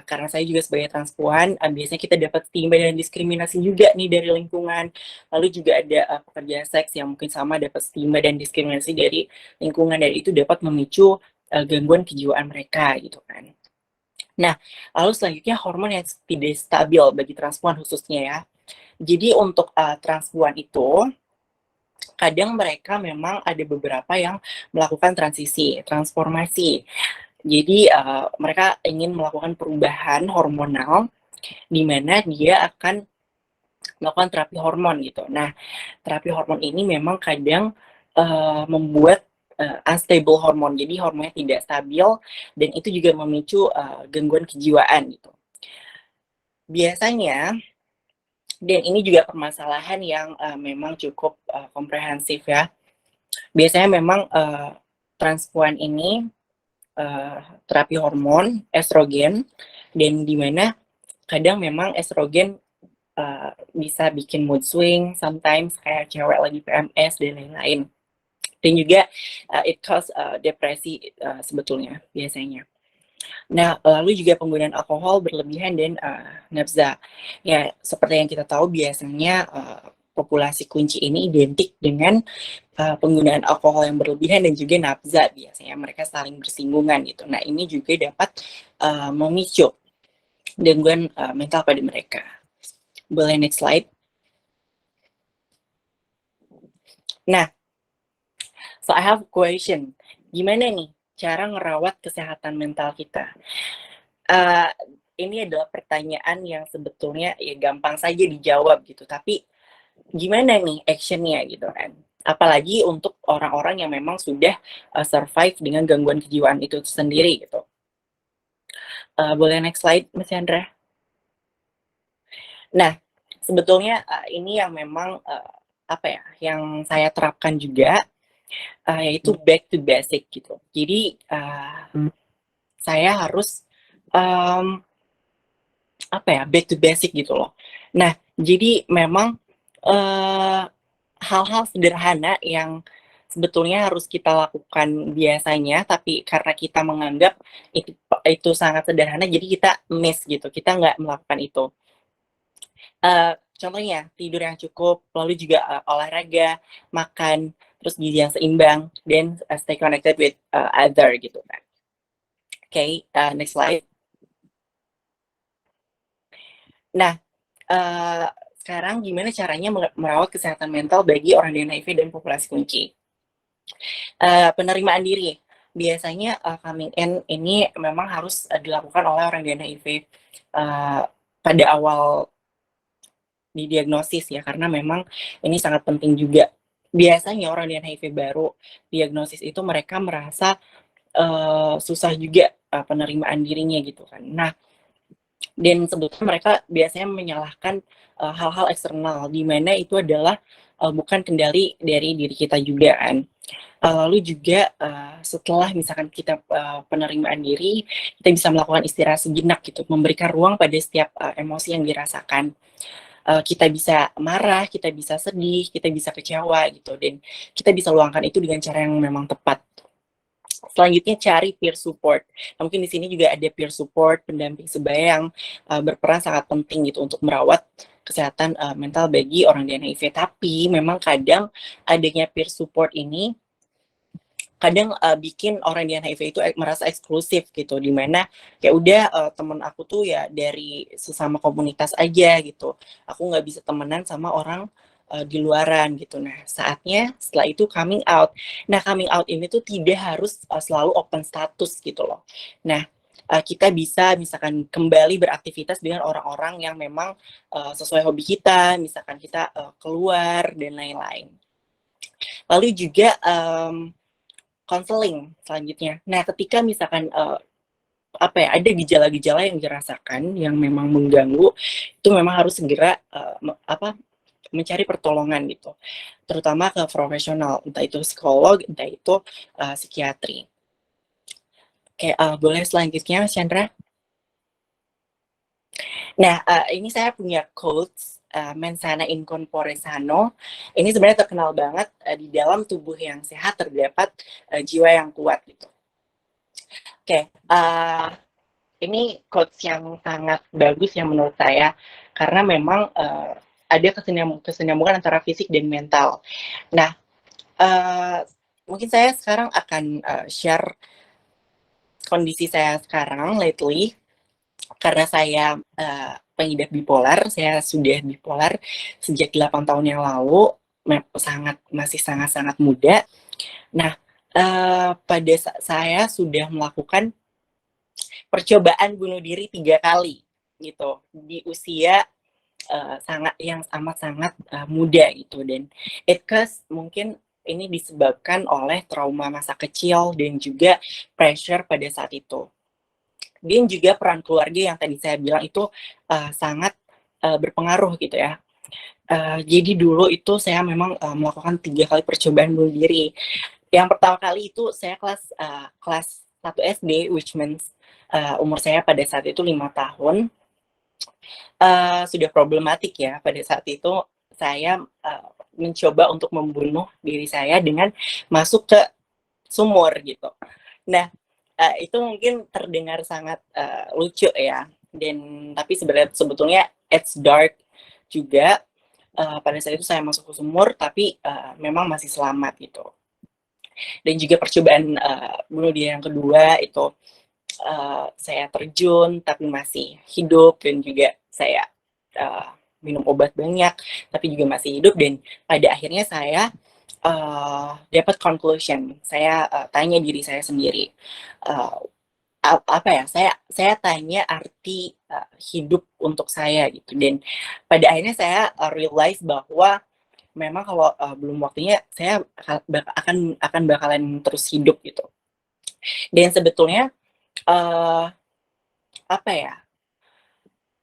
karena saya juga sebagai transpuan biasanya kita dapat stigma dan diskriminasi juga nih dari lingkungan. Lalu juga ada pekerja seks yang mungkin sama dapat stigma dan diskriminasi dari lingkungan, dan itu dapat memicu gangguan kejiwaan mereka gitu kan. Nah, lalu selanjutnya hormon yang tidak stabil bagi transpuan khususnya ya. Jadi untuk transpuan itu, kadang mereka memang ada beberapa yang melakukan transisi, transformasi. Jadi mereka ingin melakukan perubahan hormonal, di mana dia akan melakukan terapi hormon gitu. Nah, terapi hormon ini memang kadang membuat unstable hormon, jadi hormonnya tidak stabil, dan itu juga memicu gangguan kejiwaan gitu. Biasanya, dan ini juga permasalahan yang memang cukup komprehensif ya. Biasanya memang transpuan ini terapi hormon estrogen, dan dimana kadang memang estrogen bisa bikin mood swing, sometimes kayak cewek lagi PMS dan lain-lain. Dan juga it cause depresi sebetulnya biasanya. Nah, lalu juga penggunaan alkohol berlebihan dan nafza. Ya, seperti yang kita tahu biasanya populasi kunci ini identik dengan penggunaan alkohol yang berlebihan dan juga nafza. Biasanya mereka saling bersinggungan gitu. Nah, ini juga dapat memicu gangguan mental pada mereka. Boleh next slide. Nah, so I have a question. Gimana nih cara ngerawat kesehatan mental kita? Ini adalah pertanyaan yang sebetulnya ya gampang saja dijawab gitu, tapi gimana nih actionnya gitu kan? Apalagi untuk orang-orang yang memang sudah survive dengan gangguan kejiwaan itu sendiri gitu. Boleh next slide, Mas Chandra? Nah, sebetulnya ini yang memang yang saya terapkan juga, yaitu back to basic gitu. Jadi saya harus back to basic gitu loh. Nah, jadi memang hal-hal sederhana yang sebetulnya harus kita lakukan biasanya, tapi karena kita menganggap itu sangat sederhana, jadi kita miss gitu, kita nggak melakukan itu. Contohnya tidur yang cukup, lalu juga olahraga, makan, terus gizi yang seimbang, dan stay connected with other gitu kan. Okay, next slide. Nah, sekarang gimana caranya merawat kesehatan mental bagi orang dengan HIV dan populasi kunci? Penerimaan diri. Biasanya coming in ini memang harus dilakukan oleh orang dengan HIV pada awal didiagnosis ya, karena memang ini sangat penting juga. Biasanya orang dengan HIV baru diagnosis itu mereka merasa susah juga penerimaan dirinya gitu kan. Nah, dan sebetulnya mereka biasanya menyalahkan hal-hal eksternal, di mana itu adalah bukan kendali dari diri kita juga kan. Lalu juga setelah misalkan kita penerimaan diri, kita bisa melakukan istirahat sejenak gitu, memberikan ruang pada setiap emosi yang dirasakan. Kita bisa marah, kita bisa sedih, kita bisa kecewa gitu, dan kita bisa luangkan itu dengan cara yang memang tepat. Selanjutnya cari peer support. Nah, mungkin di sini juga ada peer support, pendamping sebaya yang berperan sangat penting gitu untuk merawat kesehatan mental bagi orang dengan HIV. Tapi memang kadang adanya peer support ini kadang bikin orang dengan HIV itu merasa eksklusif gitu, dimana ya udah temen aku tuh ya dari sesama komunitas aja gitu, aku nggak bisa temenan sama orang di luaran gitu. Nah, saatnya setelah itu coming out. Nah, coming out ini tuh tidak harus selalu open status gitu loh. Nah, kita bisa misalkan kembali beraktivitas dengan orang-orang yang memang sesuai hobi kita, misalkan kita keluar dan lain-lain. Lalu juga konseling selanjutnya. Nah, ketika misalkan ada gejala-gejala yang dirasakan yang memang mengganggu, itu memang harus segera mencari pertolongan gitu, terutama ke profesional, entah itu psikolog, entah itu psikiatri. Oke, boleh selanjutnya, Mas Chandra. Nah, ini saya punya quotes mens sana in corpore sano. Ini sebenarnya terkenal banget, di dalam tubuh yang sehat terdapat jiwa yang kuat gitu. Oke, ini quotes yang sangat bagus yang menurut saya, karena memang ada kesinambungan antara fisik dan mental. Nah, mungkin saya sekarang akan share kondisi saya sekarang lately, karena saya pengidap bipolar. Saya sudah bipolar sejak 8 tahun yang lalu, masih sangat-sangat muda. Nah, pada saya sudah melakukan percobaan bunuh diri 3 kali gitu di usia yang sangat-sangat muda gitu, dan mungkin ini disebabkan oleh trauma masa kecil dan juga pressure pada saat itu. Dan juga peran keluarga yang tadi saya bilang itu sangat berpengaruh gitu ya. Jadi dulu itu saya memang melakukan 3 kali percobaan bunuh diri. Yang pertama kali itu saya kelas 1 SD, which means umur saya pada saat itu 5 tahun. Sudah problematik ya, pada saat itu saya mencoba untuk membunuh diri saya dengan masuk ke sumur gitu. Nah, itu mungkin terdengar sangat lucu ya, tapi sebetulnya it's dark juga. Pada saat itu saya masuk ke sumur, tapi memang masih selamat gitu. Dan juga percobaan bunuh diri yang kedua itu saya terjun tapi masih hidup, dan juga saya minum obat banyak tapi juga masih hidup. Dan pada akhirnya saya dapat conclusion. Saya tanya diri saya sendiri, saya tanya arti hidup untuk saya gitu. Dan pada akhirnya saya realize bahwa memang kalau belum waktunya saya akan bakalan terus hidup gitu. Dan sebetulnya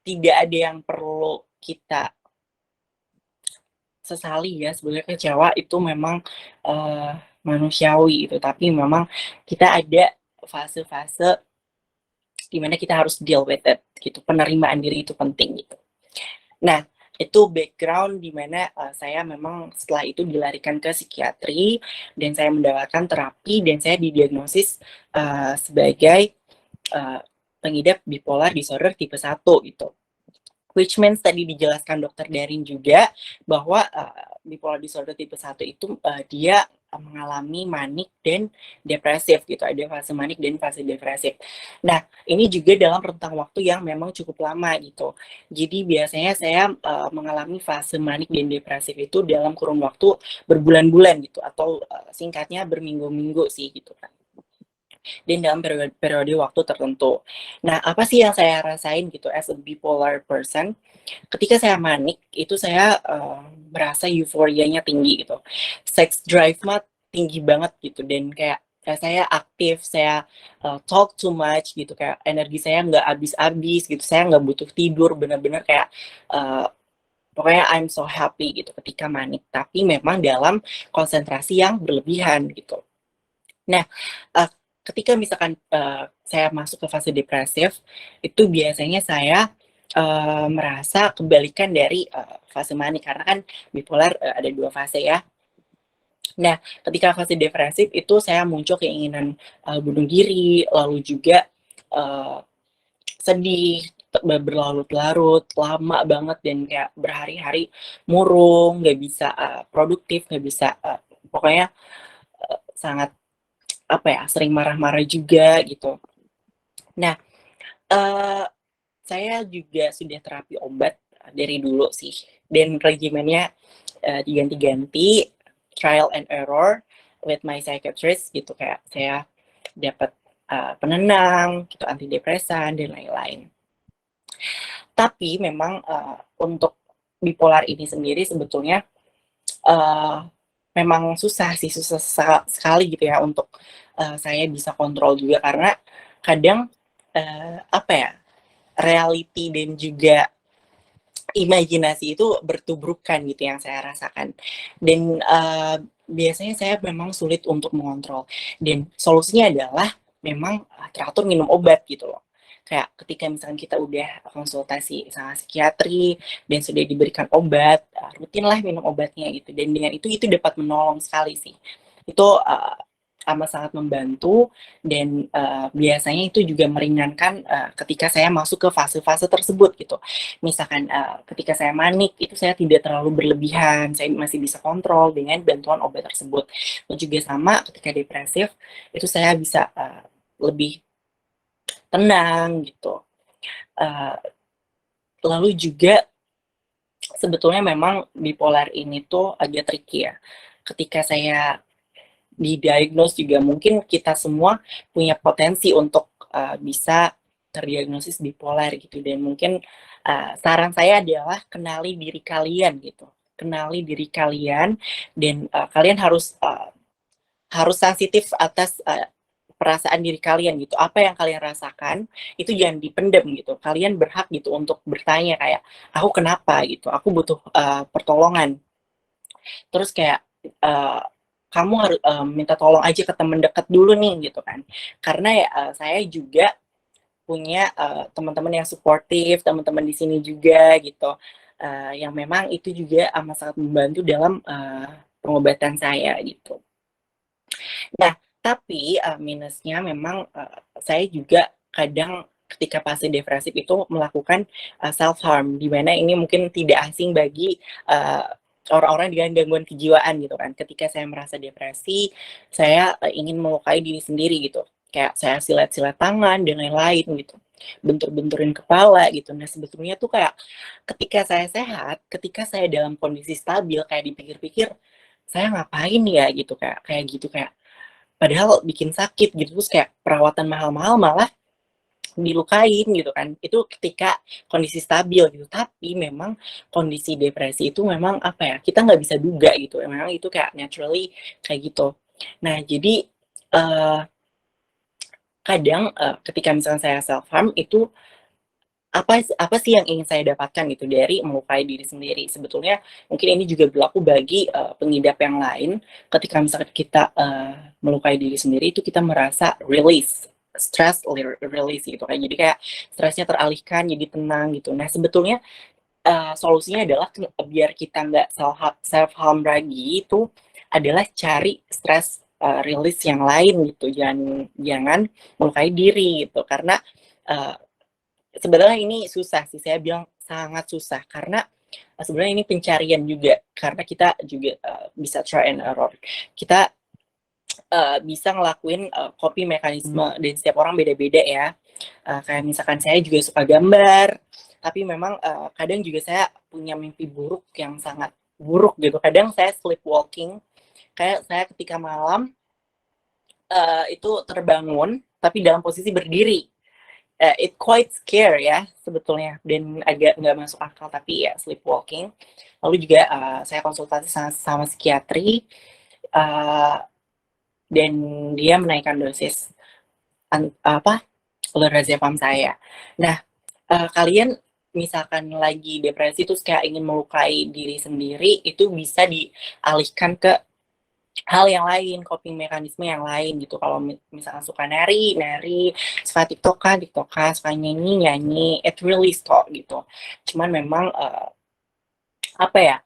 tidak ada yang perlu kita sesali ya, sebenarnya kecewa itu memang manusiawi itu, tapi memang kita ada fase-fase dimana kita harus deal with it gitu. Penerimaan diri itu penting gitu. Nah, itu background dimana saya memang setelah itu dilarikan ke psikiatri, dan saya mendapatkan terapi, dan saya didiagnosis sebagai pengidap bipolar disorder tipe 1 gitu. Which means tadi dijelaskan dokter Darin juga bahwa bipolar disorder tipe 1 itu dia mengalami manik dan depresif gitu, ada fase manik dan fase depresif. Nah, ini juga dalam rentang waktu yang memang cukup lama gitu. Jadi biasanya saya mengalami fase manik dan depresif itu dalam kurun waktu berbulan-bulan gitu, atau singkatnya berminggu-minggu sih gitu kan. Dan dalam periode waktu tertentu. Nah, apa sih yang saya rasain gitu as a bipolar person? Ketika saya manik, itu saya merasa euforianya tinggi gitu. Sex drive mah tinggi banget gitu, dan kayak saya aktif, saya talk too much gitu, kayak energi saya nggak habis-habis gitu, saya nggak butuh tidur, bener-bener kayak pokoknya I'm so happy gitu ketika manik, tapi memang dalam konsentrasi yang berlebihan gitu. Nah, ketika misalkan saya masuk ke fase depresif, itu biasanya saya merasa kebalikan dari fase manik, karena kan bipolar ada 2 fase ya. Nah, ketika fase depresif itu saya muncul keinginan bunuh diri, lalu juga sedih, berlarut-larut, lama banget, dan kayak berhari-hari murung, nggak bisa produktif, nggak bisa pokoknya sangat apa ya, sering marah-marah juga gitu. Nah, saya juga sudah terapi obat dari dulu sih, dan regimennya diganti-ganti, trial and error with my psychiatrist gitu, kayak saya dapat penenang, gitu, antidepresan dan lain-lain. Tapi memang untuk bipolar ini sendiri sebetulnya memang susah sekali gitu ya untuk saya bisa kontrol juga, karena kadang apa ya, reality dan juga imajinasi itu bertubrukan gitu yang saya rasakan, dan biasanya saya memang sulit untuk mengontrol, dan solusinya adalah memang teratur minum obat gitu loh. Kayak ketika misalkan kita udah konsultasi sama psikiatri dan sudah diberikan obat, rutinlah minum obatnya gitu, dan dengan itu dapat menolong sekali sih. Itu amat sangat membantu, dan biasanya itu juga meringankan ketika saya masuk ke fase-fase tersebut gitu. Misalkan ketika saya manik, itu saya tidak terlalu berlebihan, saya masih bisa kontrol dengan bantuan obat tersebut. Dan juga sama ketika depresif, itu saya bisa lebih tenang gitu. Lalu juga sebetulnya memang bipolar ini tuh agak tricky ya. Ketika saya didiagnose juga, mungkin kita semua punya potensi untuk bisa terdiagnosis bipolar gitu, dan mungkin saran saya adalah kenali diri kalian gitu, kenali diri kalian, dan kalian harus sensitif atas perasaan diri kalian gitu. Apa yang kalian rasakan itu jangan dipendam gitu, kalian berhak gitu untuk bertanya kayak, aku kenapa gitu, aku butuh pertolongan. Terus kayak kamu harus minta tolong aja ke teman dekat dulu nih gitu kan, karena ya saya juga punya teman-teman yang suportif, teman-teman di sini juga gitu, yang memang itu juga amat sangat membantu dalam pengobatan saya gitu. Nah, tapi minusnya memang saya juga kadang ketika fase depresif itu melakukan self harm, di mana ini mungkin tidak asing bagi orang-orang dengan gangguan kejiwaan gitu kan. Ketika saya merasa depresi, saya ingin melukai diri sendiri gitu. Kayak saya silet-silet tangan dan lain-lain gitu. Bentur-benturin kepala gitu. Nah, sebetulnya tuh kayak ketika saya sehat, ketika saya dalam kondisi stabil, kayak dipikir-pikir, saya ngapain ya gitu, kayak gitu, kayak padahal bikin sakit gitu, terus kayak perawatan mahal-mahal malah dilukain gitu kan. Itu ketika kondisi stabil gitu. Tapi memang kondisi depresi itu memang apa ya, kita nggak bisa duga gitu, memang itu kayak naturally kayak gitu. Nah, jadi kadang ketika misalnya saya self harm itu apa sih yang ingin saya dapatkan gitu dari melukai diri sendiri. Sebetulnya mungkin ini juga berlaku bagi pengidap yang lain. Ketika misalnya kita melukai diri sendiri, itu kita merasa release, stress release gitu kan. Jadi kayak stresnya teralihkan, jadi tenang gitu. Nah, sebetulnya solusinya adalah biar kita nggak self harm lagi, itu adalah cari stress release yang lain gitu. Jangan melukai diri gitu, karena sebenarnya ini susah sih, saya bilang sangat susah, karena sebenarnya ini pencarian juga, karena kita juga bisa try and error. Kita bisa ngelakuin coping mekanisme, dan setiap orang beda-beda ya. Kayak misalkan saya juga suka gambar, tapi memang kadang juga saya punya mimpi buruk yang sangat buruk gitu. Kadang saya sleepwalking, kayak saya ketika malam itu terbangun tapi dalam posisi berdiri. It quite scare ya sebetulnya, dan agak nggak masuk akal, tapi ya sleepwalking. Lalu juga saya konsultasi sama psikiatri, dan dia menaikkan dosis lorazepam saya. Nah, kalian misalkan lagi depresi terus kayak ingin melukai diri sendiri, itu bisa dialihkan ke hal yang lain, coping mekanisme yang lain gitu. Kalau misalkan suka nari, suka tiktokan, suka nyanyi, it really stop gitu. Cuman memang apa ya,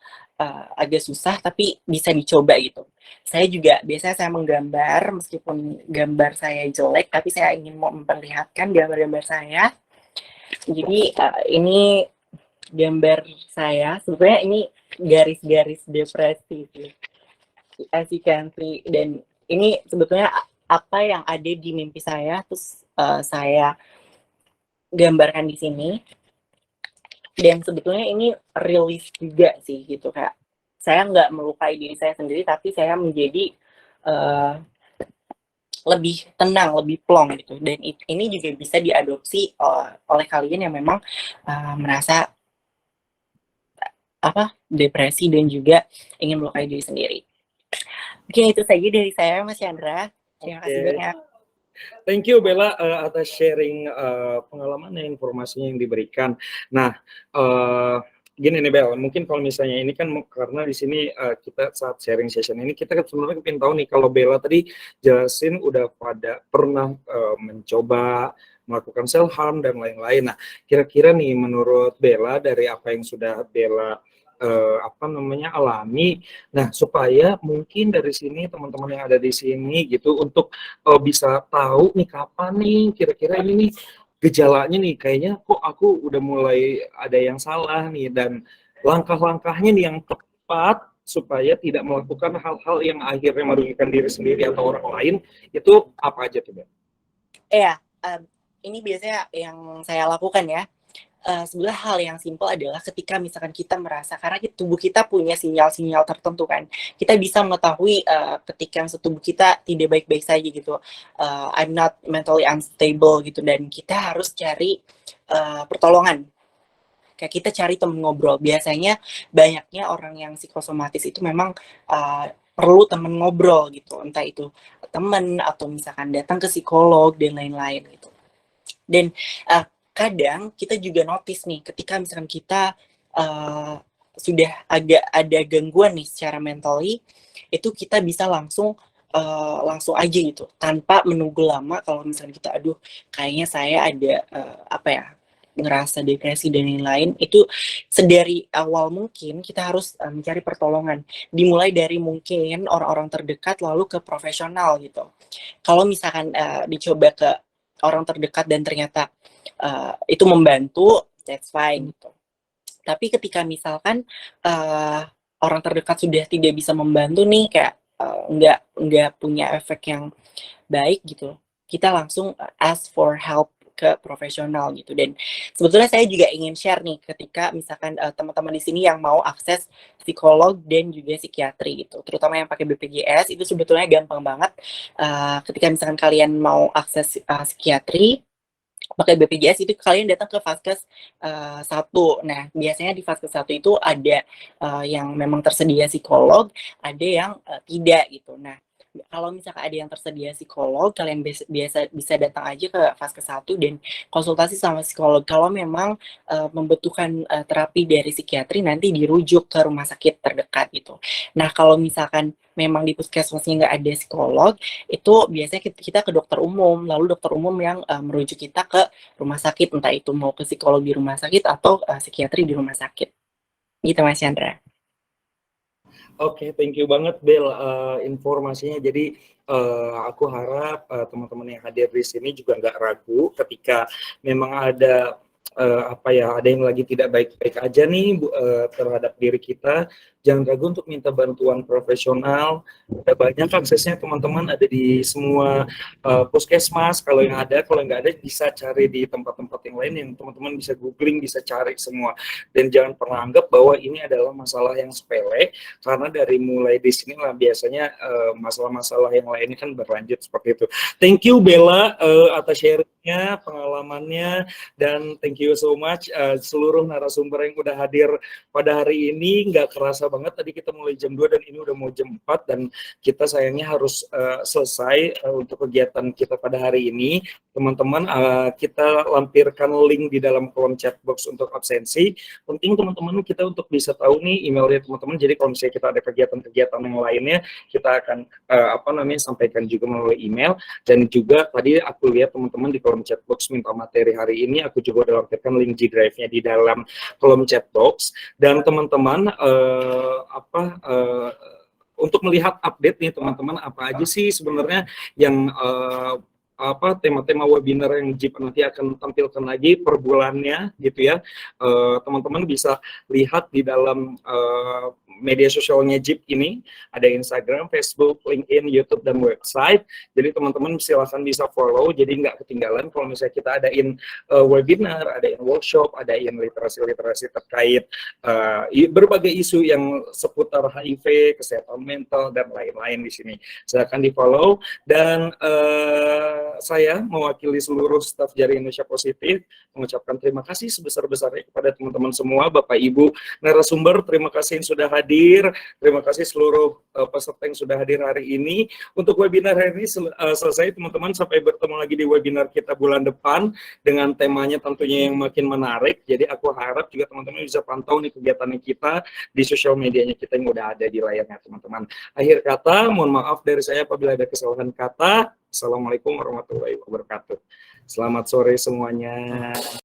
agak susah, tapi bisa dicoba gitu. Saya juga biasanya saya menggambar, meskipun gambar saya jelek, tapi saya ingin mau memperlihatkan gambar-gambar saya. Jadi ini gambar saya, sebetulnya ini garis-garis depresi sih, as you can see. Dan ini sebetulnya apa yang ada di mimpi saya, terus saya gambarkan di sini. Dan sebetulnya ini rilis juga sih gitu, kayak saya nggak melukai diri saya sendiri, tapi saya menjadi lebih tenang, lebih plong gitu. Dan ini juga bisa diadopsi oleh kalian yang memang merasa depresi dan juga ingin melukai diri sendiri. Mungkin itu saja dari saya, Mas Chandra. Terima kasih banyak. Thank you Bella atas sharing pengalaman dan informasinya yang diberikan. Nah, gini nih Bella, mungkin kalau misalnya ini kan karena di sini kita saat sharing session ini kita kan sebenarnya pengen tahu nih, kalau Bella tadi jelasin udah pernah mencoba melakukan self harm dan lain-lain. Nah, kira-kira nih menurut Bella dari apa yang sudah Bella alami, nah supaya mungkin dari sini teman-teman yang ada di sini gitu untuk bisa tahu nih kapan nih kira-kira ini nih gejalanya nih, kayaknya kok aku udah mulai ada yang salah nih, dan langkah-langkahnya nih yang tepat supaya tidak melakukan hal-hal yang akhirnya merugikan diri sendiri atau orang lain, itu apa aja tuh, Bel? Iya, ini biasanya yang saya lakukan ya. Sebenarnya hal yang simpel adalah ketika misalkan kita merasa, karena tubuh kita punya sinyal-sinyal tertentu kan, kita bisa mengetahui ketika tubuh kita tidak baik-baik saja gitu, I'm not mentally unstable gitu, dan kita harus cari pertolongan. Kayak kita cari temen ngobrol. Biasanya banyaknya orang yang psikosomatis itu memang perlu temen ngobrol gitu, entah itu temen atau misalkan datang ke psikolog dan lain-lain gitu. Dan kadang kita juga notice nih, ketika misalkan kita sudah agak ada gangguan nih secara mentally, itu kita bisa langsung aja gitu, tanpa menunggu lama. Kalau misalkan kita, aduh kayaknya saya ada ngerasa depresi dan lain-lain, itu sedari awal mungkin kita harus mencari pertolongan. Dimulai dari mungkin orang-orang terdekat, lalu ke profesional gitu. Kalau misalkan dicoba ke orang terdekat dan ternyata itu membantu, that's fine gitu. Tapi ketika misalkan orang terdekat sudah tidak bisa membantu nih, kayak nggak punya efek yang baik gitu, kita langsung ask for help ke profesional gitu. Dan sebetulnya saya juga ingin share nih, ketika misalkan teman-teman di sini yang mau akses psikolog dan juga psikiatri gitu, terutama yang pakai BPJS, itu sebetulnya gampang banget. Ketika misalkan kalian mau akses psikiatri pakai BPJS, itu kalian datang ke Vaskes 1. Nah, biasanya di Vaskes 1 itu ada yang memang tersedia psikolog, ada yang tidak gitu. Nah, kalau misalkan ada yang tersedia psikolog, kalian bisa datang aja ke Vaskes 1 dan konsultasi sama psikolog. Kalau memang membutuhkan terapi dari psikiatri, nanti dirujuk ke rumah sakit terdekat gitu. Nah, kalau misalkan memang di puskesmasnya nggak ada psikolog, itu biasanya kita ke dokter umum, lalu dokter umum yang merujuk kita ke rumah sakit, entah itu mau ke psikolog di rumah sakit atau psikiatri di rumah sakit. Gitu Mas Chandra. Oke, thank you banget Bel informasinya. Jadi aku harap teman-teman yang hadir di sini juga nggak ragu ketika memang ada ada yang lagi tidak baik-baik aja nih terhadap diri kita, jangan ragu untuk minta bantuan profesional. Ada banyak aksesnya teman-teman, ada di semua puskesmas. Kalau yang ada, kalau nggak ada bisa cari di tempat-tempat yang lain yang teman-teman bisa googling, bisa cari semua. Dan jangan pernah anggap bahwa ini adalah masalah yang sepele, karena dari mulai di sini lah biasanya masalah-masalah yang lainnya kan berlanjut seperti itu. Thank you Bella atas sharingnya, pengalamannya, dan thank you so much seluruh narasumber yang udah hadir pada hari ini. Nggak kerasa banget tadi kita mulai jam 2 dan ini udah mau jam 4 dan kita sayangnya harus selesai untuk kegiatan kita pada hari ini. Teman-teman, kita lampirkan link di dalam kolom chat box untuk absensi. Penting teman-teman kita untuk bisa tahu nih emailnya teman-teman. Jadi kalau misalnya kita ada kegiatan-kegiatan yang lainnya, kita akan sampaikan juga melalui email. Dan juga tadi aku lihat teman-teman di kolom chat box minta materi hari ini, aku juga udah lampirkan link G Drive-nya di dalam kolom chat box. Dan teman-teman untuk melihat update nih teman-teman, apa aja sih sebenarnya yang tema-tema webinar yang JIP nanti akan tampilkan lagi per bulannya gitu ya. Teman-teman bisa lihat di dalam media sosialnya JIP ini, ada Instagram, Facebook, LinkedIn, YouTube, dan website. Jadi teman-teman silahkan bisa follow, jadi nggak ketinggalan kalau misalnya kita adain webinar, adain workshop, adain literasi-literasi terkait berbagai isu yang seputar HIV, kesehatan mental, dan lain-lain di sini. Silahkan di follow, dan saya mewakili seluruh staf Jaringan Indonesia Positif mengucapkan terima kasih sebesar-besarnya kepada teman-teman semua, Bapak Ibu narasumber, terima kasih yang sudah hadir, terima kasih seluruh peserta yang sudah hadir hari ini. Untuk webinar hari ini selesai teman-teman, sampai bertemu lagi di webinar kita bulan depan dengan temanya tentunya yang makin menarik. Jadi aku harap juga teman-teman bisa pantau nih kegiatan kita di sosial medianya kita yang udah ada di layarnya teman-teman. Akhir kata, mohon maaf dari saya apabila ada kesalahan kata. Assalamualaikum warahmatullahi wabarakatuh. Selamat sore semuanya.